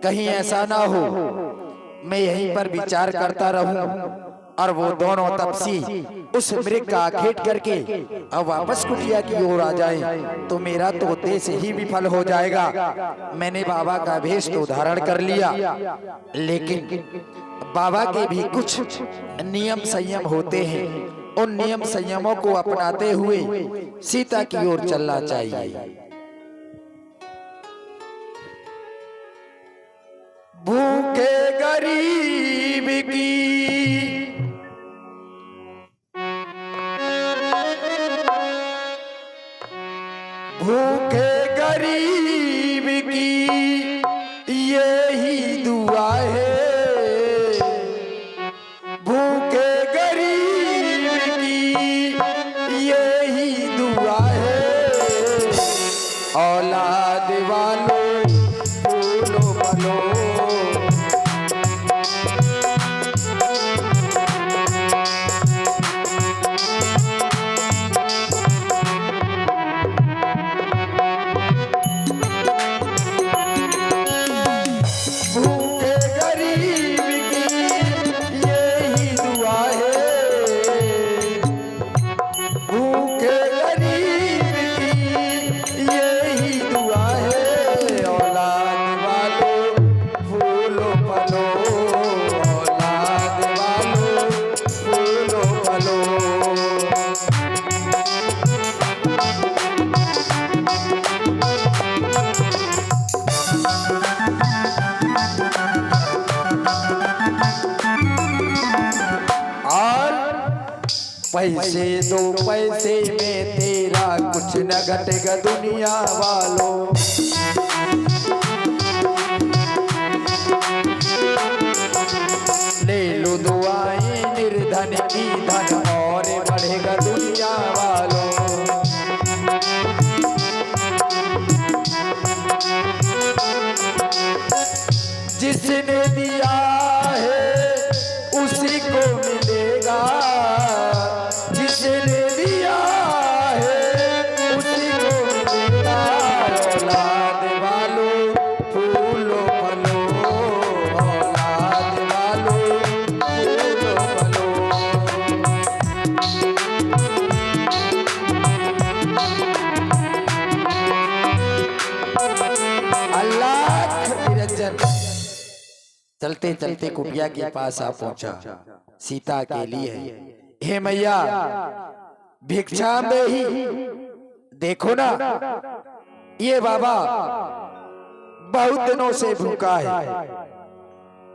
कहीं ऐसा ना हो मैं यहीं पर विचार करता रहूं और वो दोनों तपसी उस मृग का घेट करके अब वापस कुटिया की ओर आ जाएं, तो मेरा तो उद्देश्य ही विफल हो जाएगा। मैंने बाबा का वेश तो धारण कर लिया, लेकिन बाबा के भी कुछ नियम संयम होते हैं। उन नियम संयमों को अपनाते हुए सीता की ओर चलना चाहिए। भूखे गरीब की भूखे गरीब की यही दुआ है। भूखे गरीब की यही दुआ है। औलाद वालों फूलो फलो। पैसे दो पैसे में तेरा कुछ न घटेगा दुनिया वालों। ले लो दुआएं निर्धन की, धन और बढ़ेगा दुनिया वालों। जिसने दिया है उसी को मिलेगा। जिसने दिया है उसी को मिलेगा। औलाद वालों फूलो फलो। औलाद वालों फूलो फलो। अल्लाह निरंजन चलते चलते कुटिया के पास आ पहुंचा। सीता के लिए हे मैया भिक्षा में ही देखो ना, ये बाबा बहुत दिनों से भूखा है।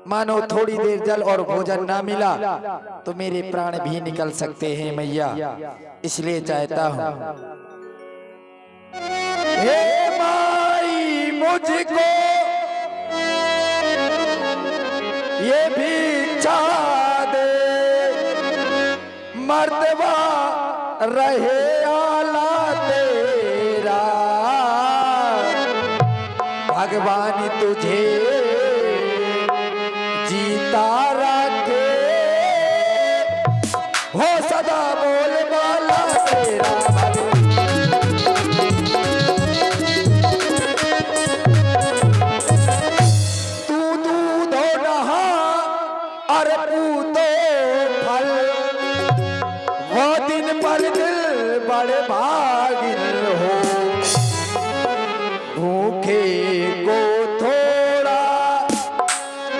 मानो थोड़ी देर जल और भोजन ना मिला तो मेरे प्राण भी निकल सकते हैं मैया, इसलिए चाहता हूं हे माई मुझको ये भिक्षा दे। मर्तबा रहे आला तेरा। भगवान तुझे जीता रखे हो सदा बोल वाला तेरा। तू दूध नहा और पूतो फल। वो दिन पर दिल बड़े भागिल हो। भूखे को थोड़ा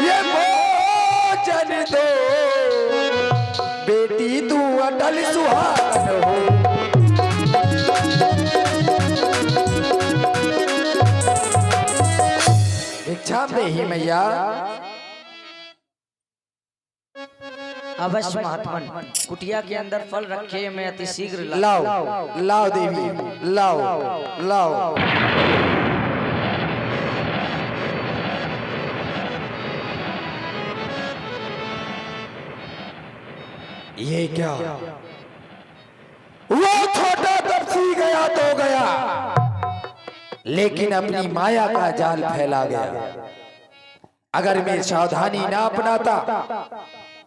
ये भोजन दो। बेटी तू अटल सुहागन हो। भिक्षा दे ही मैया। अवश्य महात्मन, कुटिया के अंदर फल रखे, मैं अति शीघ्र लाओ लाओ देवी लाओ लाओ। ये क्या? वो छोटा तपसी गया तो गया, लेकिन अपनी माया का जाल फैला गया। अगर मैं सावधानी ना अपनाता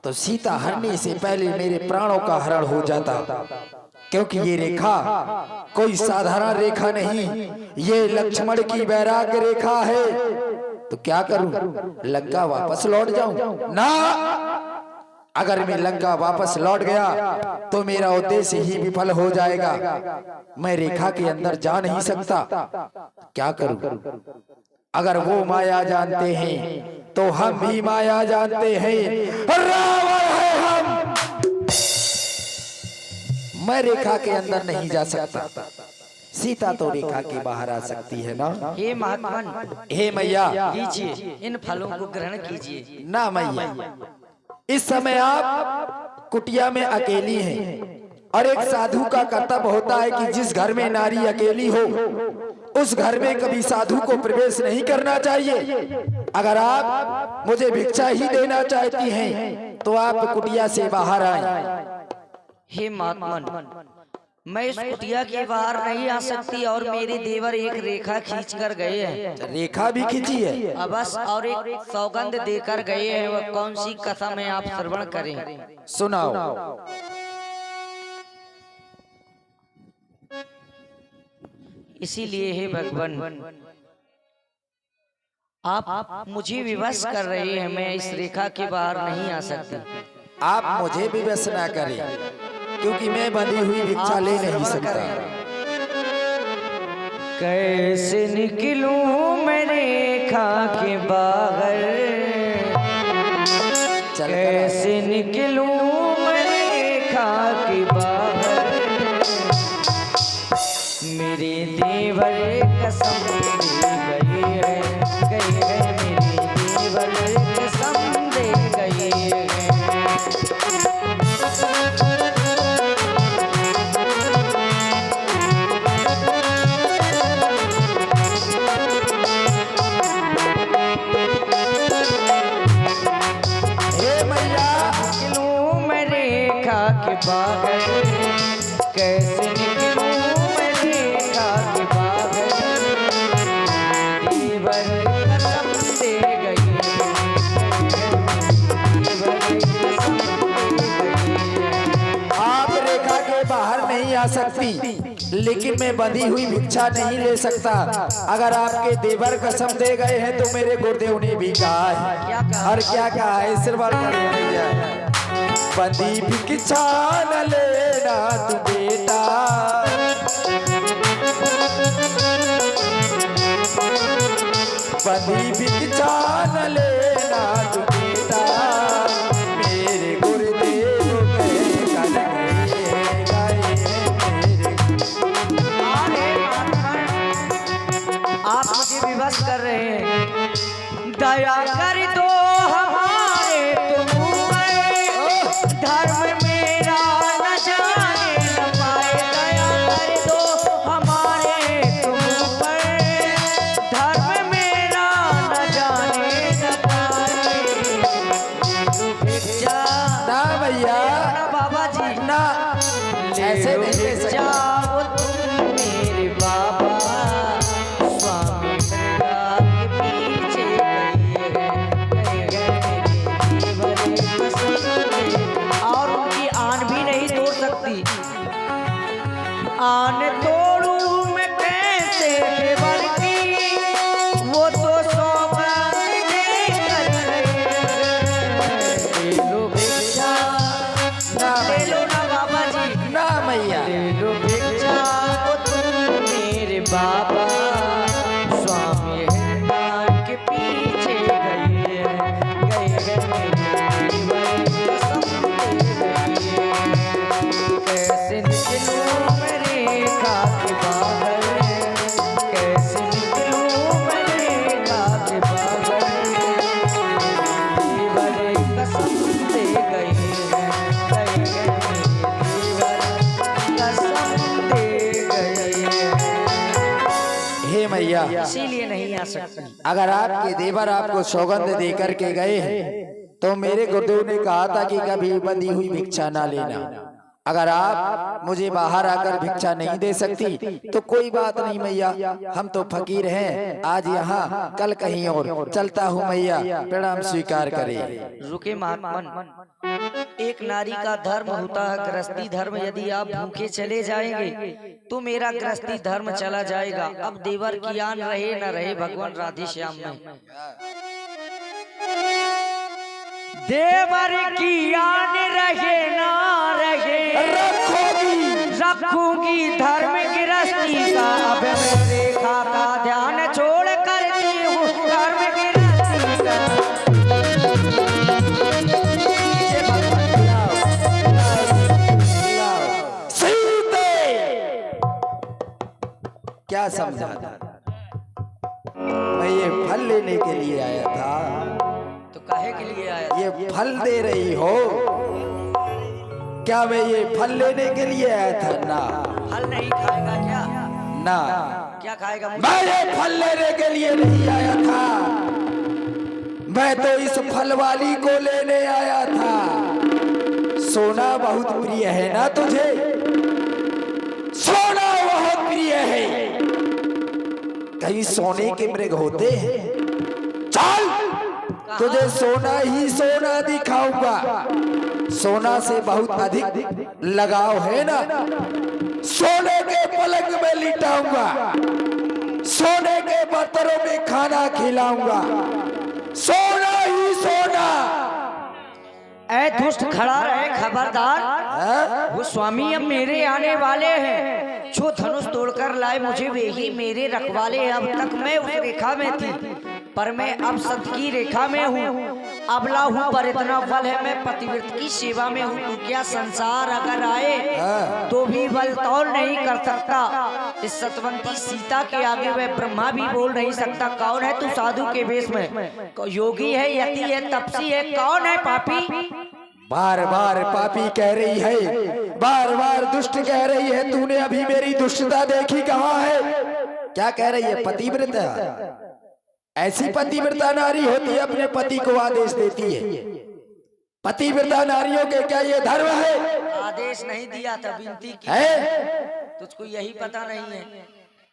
तो सीता हरने से पहले मेरे प्राणों का हरण हो जाता, क्योंकि ये रेखा कोई साधारण रेखा नहीं, ये लक्ष्मण की वैराग्य रेखा है। तो क्या करूं, लंका वापस लौट जाऊं? ना, अगर मैं लंका वापस लौट गया तो मेरा उद्देश्य ही विफल हो जाएगा। मैं रेखा के अंदर जा नहीं सकता। क्या करूं? अगर वो माया जानते हैं तो हम भी माया जानते हैं। रावण है हम। मैं रेखा के अंदर नहीं जा सकता। सीता तो रेखा के बाहर आ सकती है ना। हे महात्मन, हे मैया, लीजिए इन फलों को ग्रहण कीजिए। ना मैया, इस समय आप कुटिया में अकेली हैं और एक साधु का कर्तव्य होता है कि जिस घर में नारी अकेली हो उस घर में कभी साधु को प्रवेश नहीं करना चाहिए। अगर आप मुझे भिक्षा ही देना चाहती हैं तो आप कुटिया से बाहर आएं। हे महात्मन, मैं इस कुटिया के बाहर नहीं आ सकती और मेरे देवर एक रेखा खींच कर गए हैं। रेखा भी खींची है? अब बस और एक सौगंध देकर गए हैं। वह कौन सी कसम है, आप श्रवण करें। सुनाओ। इसीलिए हे भगवान, आप मुझे विवश कर रहे हैं। मैं इस रेखा के बाहर नहीं आ सकती। आप मुझे भी विवश ना करें, क्योंकि मैं बंधी हुई भिक्षा ले नहीं सकता। कैसे निकलूं मैं रेखा के बाहर, कैसे निकलूं मैं रेखा के बाहर। मेरे देवर कसम दे गए हैं, गए हैं मेरे देवर कसम दे गए हैं। के बाहर, कैसे निकलूं मैं रेखा के बाहर। देवर कसम दे गई, देवर कसम दे गई। आप रेखा के बाहर नहीं आ सकती, लेकिन मैं बंधी हुई भिक्षा नहीं ले सकता। अगर आपके देवर कसम दे गए हैं तो मेरे गुरुदेव ने भी कहा है। और क्या कहा है? सिरवार भैया, बंदी भिक्षा न लेना तू बेटा, बंदी भिक्षा न लेना तू बेटा। मेरे गुरुदेव कर गए आप मुझे विवश कर रहे हैं। दया कर दो हमारे तुम, धर्म मेरा न जाने न पाए। दया कर दो हमारे तुम पर, धर्म मेरा न जाने न पाए। भिक्षा ना भैया, ना बाबा जी, ना ऐसे नहीं ले सकते। जाओ तुम मेरे बाबा, स्वामी गंगा के पीछे और उनकी आन भी नहीं तोड़ सकती। आन तोड़ू मैं कैसे देवर की, वो तो सौगंध देकर गए। ले लो भिक्षा, ले लो ना बाबा जी, ना मैया, ले लो भिक्षा वो तुम मेरे बाबा, स्वामी हनुमान के पीछे गए हैं, गए हैं मेरे देवर कसम दे गए हैं। कैसे निकलूं मैं रेखा के बाहर, कैसे निकलूं मैं रेखा के बाहर। देवर कसम दे गए हैं, गए हैं मेरे देवर कसम दे गए हैं। हे मैया, इसीलिए नहीं आ सकती। अगर आपके देवर आपको सौगंध दे करके गए हैं तो मेरे गुरुदेव ने कहा था कि कभी बंधी हुई भिक्षा ना लेना। अगर आप मुझे बाहर आकर भिक्षा नहीं दे सकती तो कोई बात नहीं मैया, हम तो फकीर हैं, आज यहाँ कल कहीं और, चलता हूँ मैया, प्रणाम स्वीकार करें। रुके महात्मन, एक नारी का धर्म होता है गृहस्थी धर्म। यदि आप भूखे चले जाएंगे तो मेरा गृहस्थी धर्म चला जाएगा। अब देवर की आन रहे न रहे भगवान राधे श्याम में। देवर की आन रहे ना रहे रखूंगी धर्म गृहस्थी का। अब मैं रेखा का ध्यान छोड़ करती हूँ धर्म गृहस्थी का। क्या समझा था? मैं ये फल लेने के लिए आया था। तो काहे के लिए आया? ये फल दे रही हो? क्या मैं ये फल लेने के लिए आया था? ना, फल नहीं खाएगा क्या? ना, क्या खाएगा? मैं ये फल लेने के लिए नहीं आया था, मैं तो इस फल वाली को लेने आया था। सोना बहुत प्रिय है ना तुझे? सोना बहुत प्रिय है। कहीं सोने के मृग होते हैं? चल, तुझे सोना ही सोना दिखाऊंगा। सोना से बहुत अधिक लगाव है ना? सोने के पलंग में लिटाऊंगा, सोने के बर्तनों में खाना खिलाऊंगा। सोना ही सोना। ऐ दुष्ट खड़ा रहे, खबरदार। वो स्वामी अब मेरे आने वाले हैं। जो धनुष तोड़कर लाए मुझे वे ही मेरे रखवाले हैं। अब तक मैं उस रेखा में थी, पर मैं अब सत्य की रेखा में हूँ। अबला हूँ पर इतना फल है, मैं पतिव्रत की सेवा में हूँ। तू क्या संसार अगर आए तो भी बल तौल नहीं कर सकता। इस सतवंती सीता के आगे वह ब्रह्मा भी बोल नहीं सकता। कौन है तू साधु के वेश में? योगी है, यति है, तपसी है, कौन है पापी? बार बार पापी कह रही है, बार बार दुष्ट कह रही है। तूने अभी मेरी दुष्टता देखी कहाँ है? क्या कह रही है? पतिव्रता। ऐसी पतिव्रता नारी होती है, अपने पति को आदेश देती है। पतिव्रता नारियों के क्या ये धर्म है? आदेश नहीं दिया था, विनती की है? तुझको यही पता नहीं है।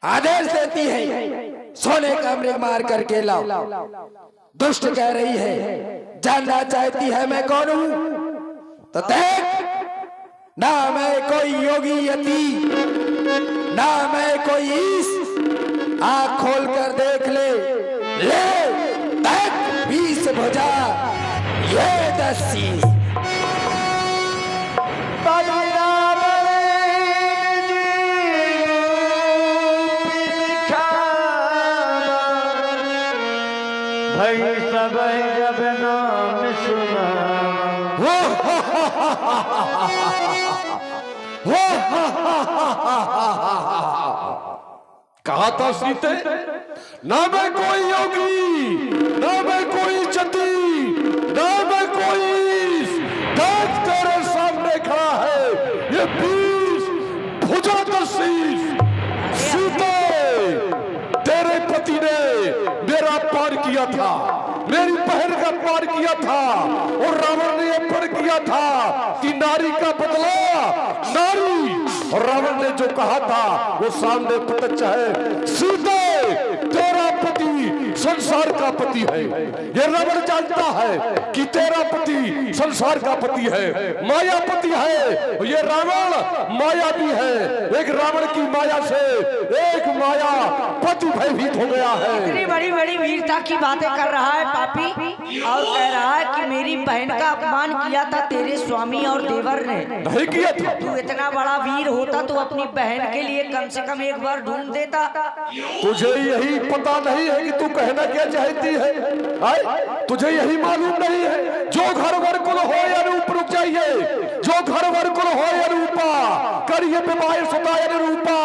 आदेश देती है, सोने का मृग मार करके लाओ। दुष्ट कह रही है, जानना चाहती है मैं कौन हूँ? तो देख, ना मैं कोई योगी यति, ना मैं कोई ईश। आँख खोल कर देख ले, देख 20 भुजा, ये 10 शीश। भाई सब जब नाम सुना, कहा था सीते, ना मैं कोई योगी, ना मैं कोई जति, ना मैं कोई ईश। देख तेरे सामने खड़ा है ये 20 भुजा 10 शीश। सीते, तेरे पति ने मेरा पार किया था, मेरी बहन का पार किया था, और रावण ने यह पार किया था कि नारी का बदला नारी। और रावण ने जो कहा था वो सामने प्रत्यक्ष है। सीते, तेरा पति संसार का पति है। ये रावण जानता है कि तेरा पति संसार का पति है, मायापति है। ये रावण माया भी है। एक रावण की माया से एक माया पति भयभीत हो गया है। इतनी बड़ी बड़ी वीरता की बातें कर रहा है पापी, और कह रहा है कि मेरी बहन का अपमान किया था तेरे स्वामी और देवर ने। नहीं किया था। तू इतना बड़ा वीर होता तो अपनी बहन के लिए कम से कम एक बार ढूंढ देता। तुझे यही पता नहीं है कि तू कहना क्या चाहती है? तुझे यही मालूम नहीं है? जो घर वर कुल हो या रूप, रुक जाइए। जो घर वर कुल हो या रूपा, करिए विवाह सदा या रूपा।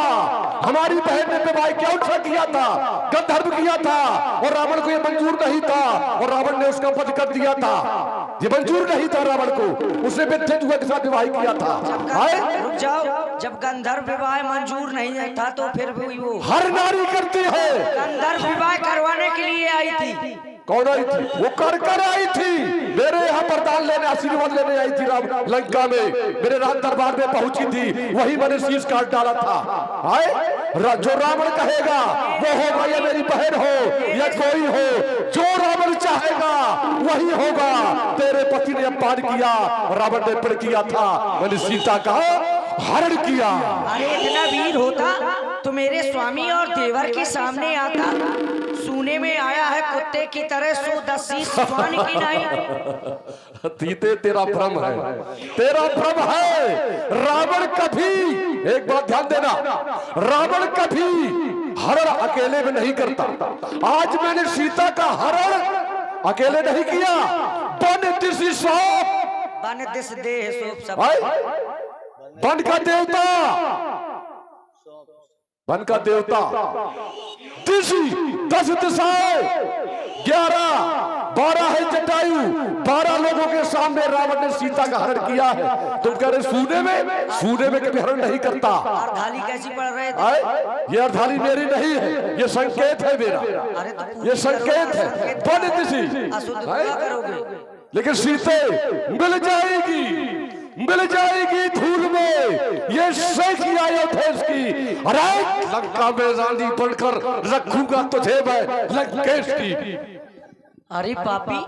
हमारी बहन ने विवाह क्या किया था? गंधर्व किया था, और रावण को यह मंजूर नहीं था, और रावण ने उसका वध कर दिया था। ये मंजूर नहीं था रावण को, उसने विद्युत के साथ विवाह किया था। रुक जाओ, जब गंधर्व विवाह मंजूर नहीं था तो फिर भी वो हर नारी करती है। गंधर्व विवाह करवाने के लिए आई थी। कौन आई थी? वो कर आई थी, मेरे यहाँ वरदान लेने, आशीर्वाद लेने आई थी राम लंका में, मेरे राज दरबार में पहुंची थी, वही मैंने शीश काट डाला था। आए जो रावण कहेगा वो होगा, या मेरी बहन हो या कोई हो, जो रावण चाहेगा वही होगा। तेरे पति ने अपमान किया, रावण ने प्रण किया था, मैंने सीता का हरण किया। अरे इतना वीर होता तो मेरे स्वामी और देवर के सामने आता। सुने में आया है कुत्ते की तरह 110 स्वान की नहीं। तीते तेरा भ्रम है, तेरा भ्रम है। रावण कभी, एक बात ध्यान देना, रावण कभी हरण अकेले में नहीं करता। आज मैंने सीता का हरण अकेले नहीं किया, बन दिसी सौंप, बन दिस देह सोप सब। बन का देवता, बन का देवता, दिशी 10 दिशाएं, 11 12 है जटायु, 12 लोगों के सामने रावण ने सीता का हरण किया है। तुम कह रहे सूने में कभी हरण नहीं करता। अर्धाली कैसी पढ़ रहे थे? ये अर्धाली मेरी नहीं है, ये संकेत है मेरा, ये संकेत है। बन दिशी, लेकिन सीते मिल जाएगी धूल में, ये सही अयोध्या की। अरे लंका में रानी बनकर रखूंगा तुझे मैं लंकेश की। अरे पापी,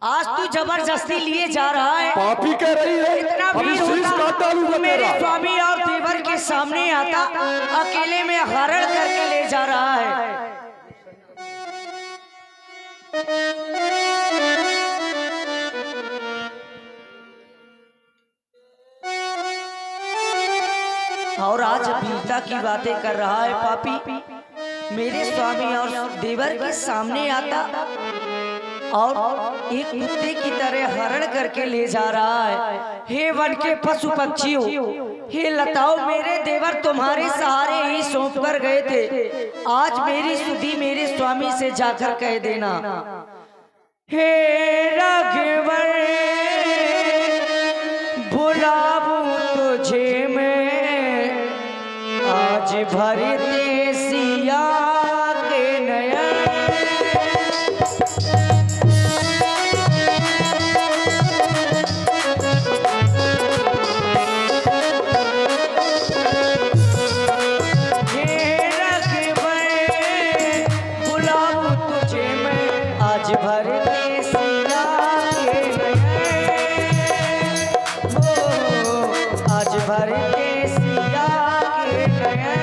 आज तू जबरदस्ती लिए जा रहा है। पापी कह रही है, इतना अभी वीर शीश होता काट डालूंगा तो मेरे तेरा। स्वामी और देवर के सामने आता, अकेले में हरण करके ले जा रहा है। और आज वीरता की बातें कर रहा है पापी। मेरे स्वामी और देवर के सामने आता और एक कुत्ते की तरह हरण करके ले जा रहा है। हे वन के पशु पक्षियों, हे लताओं, मेरे देवर तुम्हारे सहारे ही सौंप कर गए थे। आज मेरी सुधी मेरे स्वामी से जाकर कह देना, हे राघवर बुलाऊं तुझे मैं, आज भरते सिया के नयन। हे राघवर बुलाऊं तुझे मैं, आज भरते सिया के नयन। ओ आज भरते सिया के नयन।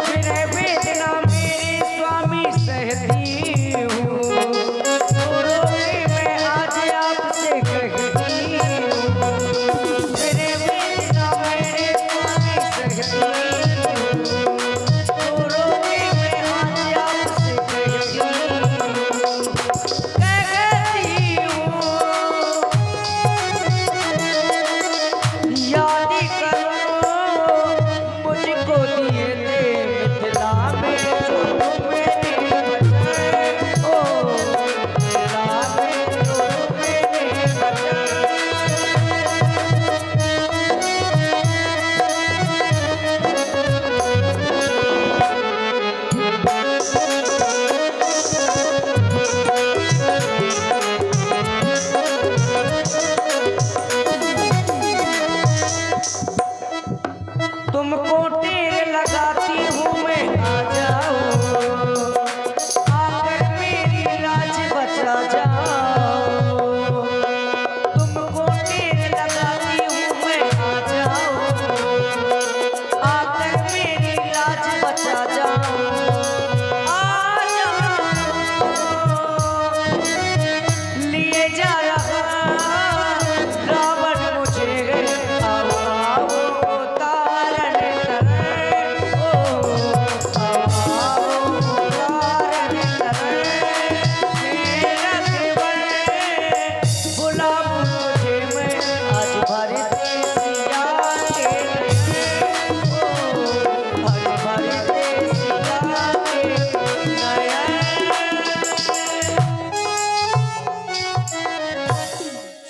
विनय वेदना मेरे स्वामी सहती हूँ, रोते मैं आज आपसे कहती हूँ। विनय वेदना मेरे स्वामी सहती हूँ, रोते मैं आज आपसे कहती हूँ। कहती हूँ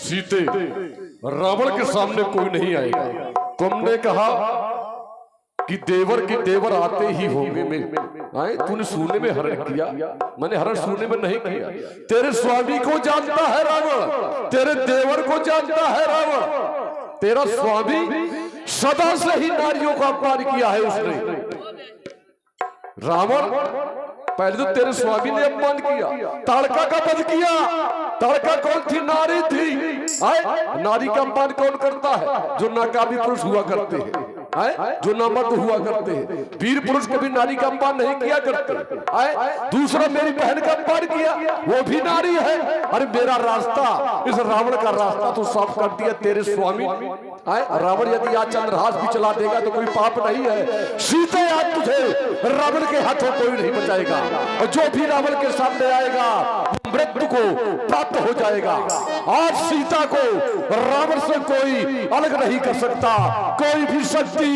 सीते रावण के सामने कोई नहीं आएगा। तुमने कहा कि देवर के देवर आते ही होंगे में आए, तूने सोने में हरण किया, मैंने हरण सोने में नहीं किया। तेरे स्वामी को जानता है रावण, तेरे देवर को जानता है रावण। तेरा स्वामी सदा से ही नारियों का अपमान किया है उसने। रावण पहले तो तेरे स्वामी ने अपमान किया, ताड़का का वध किया। ताड़का कौन थी? नारी थी। आए नारी का अपमान कौन करता है? जो नाकाबी पुरुष हुआ करते हैं, आए जो नामर्द हुआ करते हैं। वीर पुरुष कभी नारी का अपमान नहीं किया करते। आए दूसरा मेरी बहन का अपमान किया, वो भी नारी है। अरे मेरा रास्ता, इस रावण का रास्ता तो साफ कर दिया तेरे स्वामी। आए रावण यदि आज चंद्रहास भी चला देगा तो कोई पाप नहीं है। सीते आज तुझे रावण के हाथों कोई नहीं बचाएगा, और जो भी रावण के सामने आएगा मृत्यु को प्राप्त हो जाएगा। आज सीता को रावण से कोई अलग नहीं कर सकता। कोई भी शक्ति,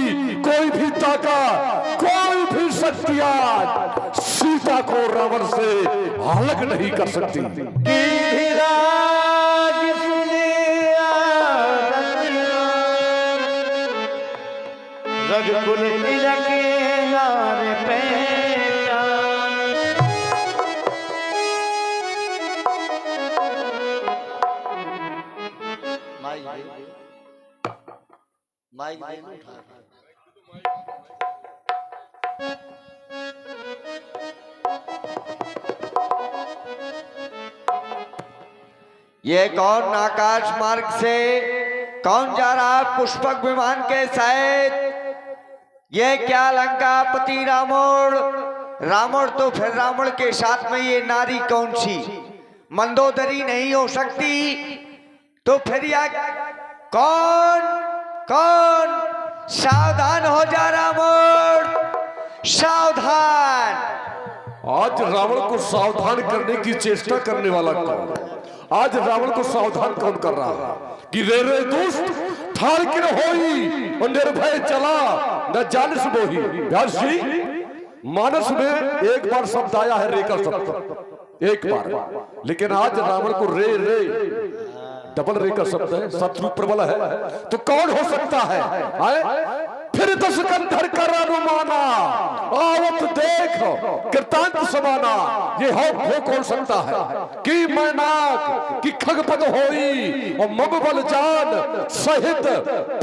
कोई भी ताकत, कोई भी शक्ति आज सीता को रावण से अलग नहीं कर सकती। रघुकुल तिलक नार पहचान। माइक ये कौन आकाश मार्ग से कौन जा रहा है पुष्पक विमान के साथ? ये क्या लंकापति रावण? रावण तो फिर रावण के साथ में ये नारी कौन सी? मंदोदरी नहीं हो सकती तो फिर या कौन? कौन? सावधान हो जा रावण, सावधान। आज रावण को सावधान करने की चेष्टा करने वाला कौन? आज रावण को सावधान कौन कर रहा है कि रे रे दुष्ट ठाड़ किन होई और निर्भय चला न जानस मोही। व्यासी मानस में एक बार शब्द आया है रे का शब्द, एक बार, लेकिन आज रावण को रे रे डबल रे का शब्द है। शत्रु प्रबल है तो कौन हो सकता है? आए फिर तो सिकंदर कर अनुमाना, आवत देख कृतांत समाना। ये हो कौन सकता है कि मैनाक कि खगपद होई और मबबल जान सहित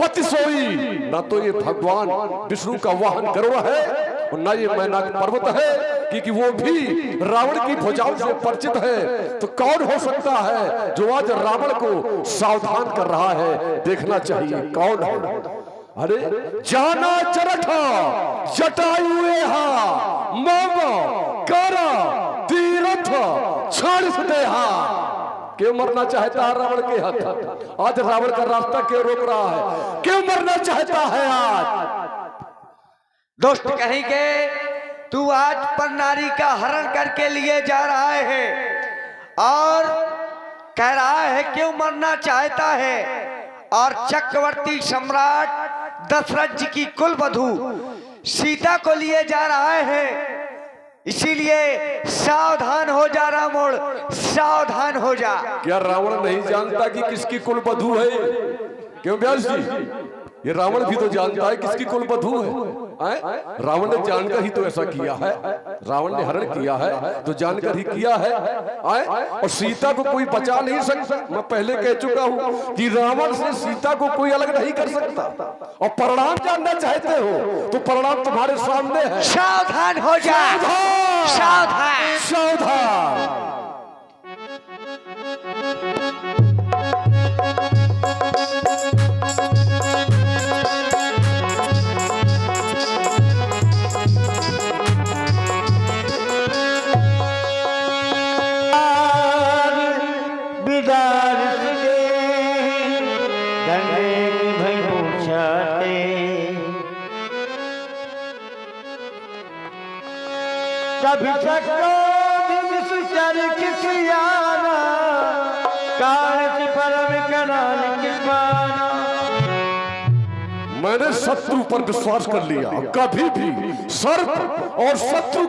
पति सोई। ना तो ये भगवान विष्णु का वाहन गरुड़ है और ना ये मैनाक पर्वत है, क्योंकि वो भी रावण की भुजाओं से परिचित है। तो कौन हो सकता है जो आज रावण को सावधान कर रहा है? देखना चाहिए कौन है। अरे जाना चरठा जटायुए हा मम कर तीरथ छाड़ देहा। क्यों मरना चाहता है रावण के हाथ? आज रावण का रास्ता क्यों रोक रहा है? क्यों मरना चाहता है आज? दुष्ट कहेंगे तू आज पर नारी का हरण करके लिए जा रहा है और कह रहा है क्यों मरना चाहता है। और चक्रवर्ती सम्राट दशरथ जी की कुल वधू सीता को लिए जा रहा है। इसीलिए सावधान हो जा रावण, सावधान हो जा। क्या रावण नहीं जानता कि किसकी कुल वधू है? क्यों व्यास जी? ये रावण भी तो जानता है किसकी कुल वधू है। रावण ने जानकर ही तो ऐसा किया है। रावण ने हरण किया है तो जानकर ही किया है। और सीता को कोई बचा नहीं सकता। मैं पहले कह चुका हूं कि रावण से सीता को कोई अलग नहीं कर सकता। और परिणाम जानना चाहते हो तो परिणाम तुम्हारे सामने है। सावधान हो जा, सावधान, सावधान। कभी मैंने शत्रु पर विश्वास कर लिया। कभी भी सर्प और शत्रु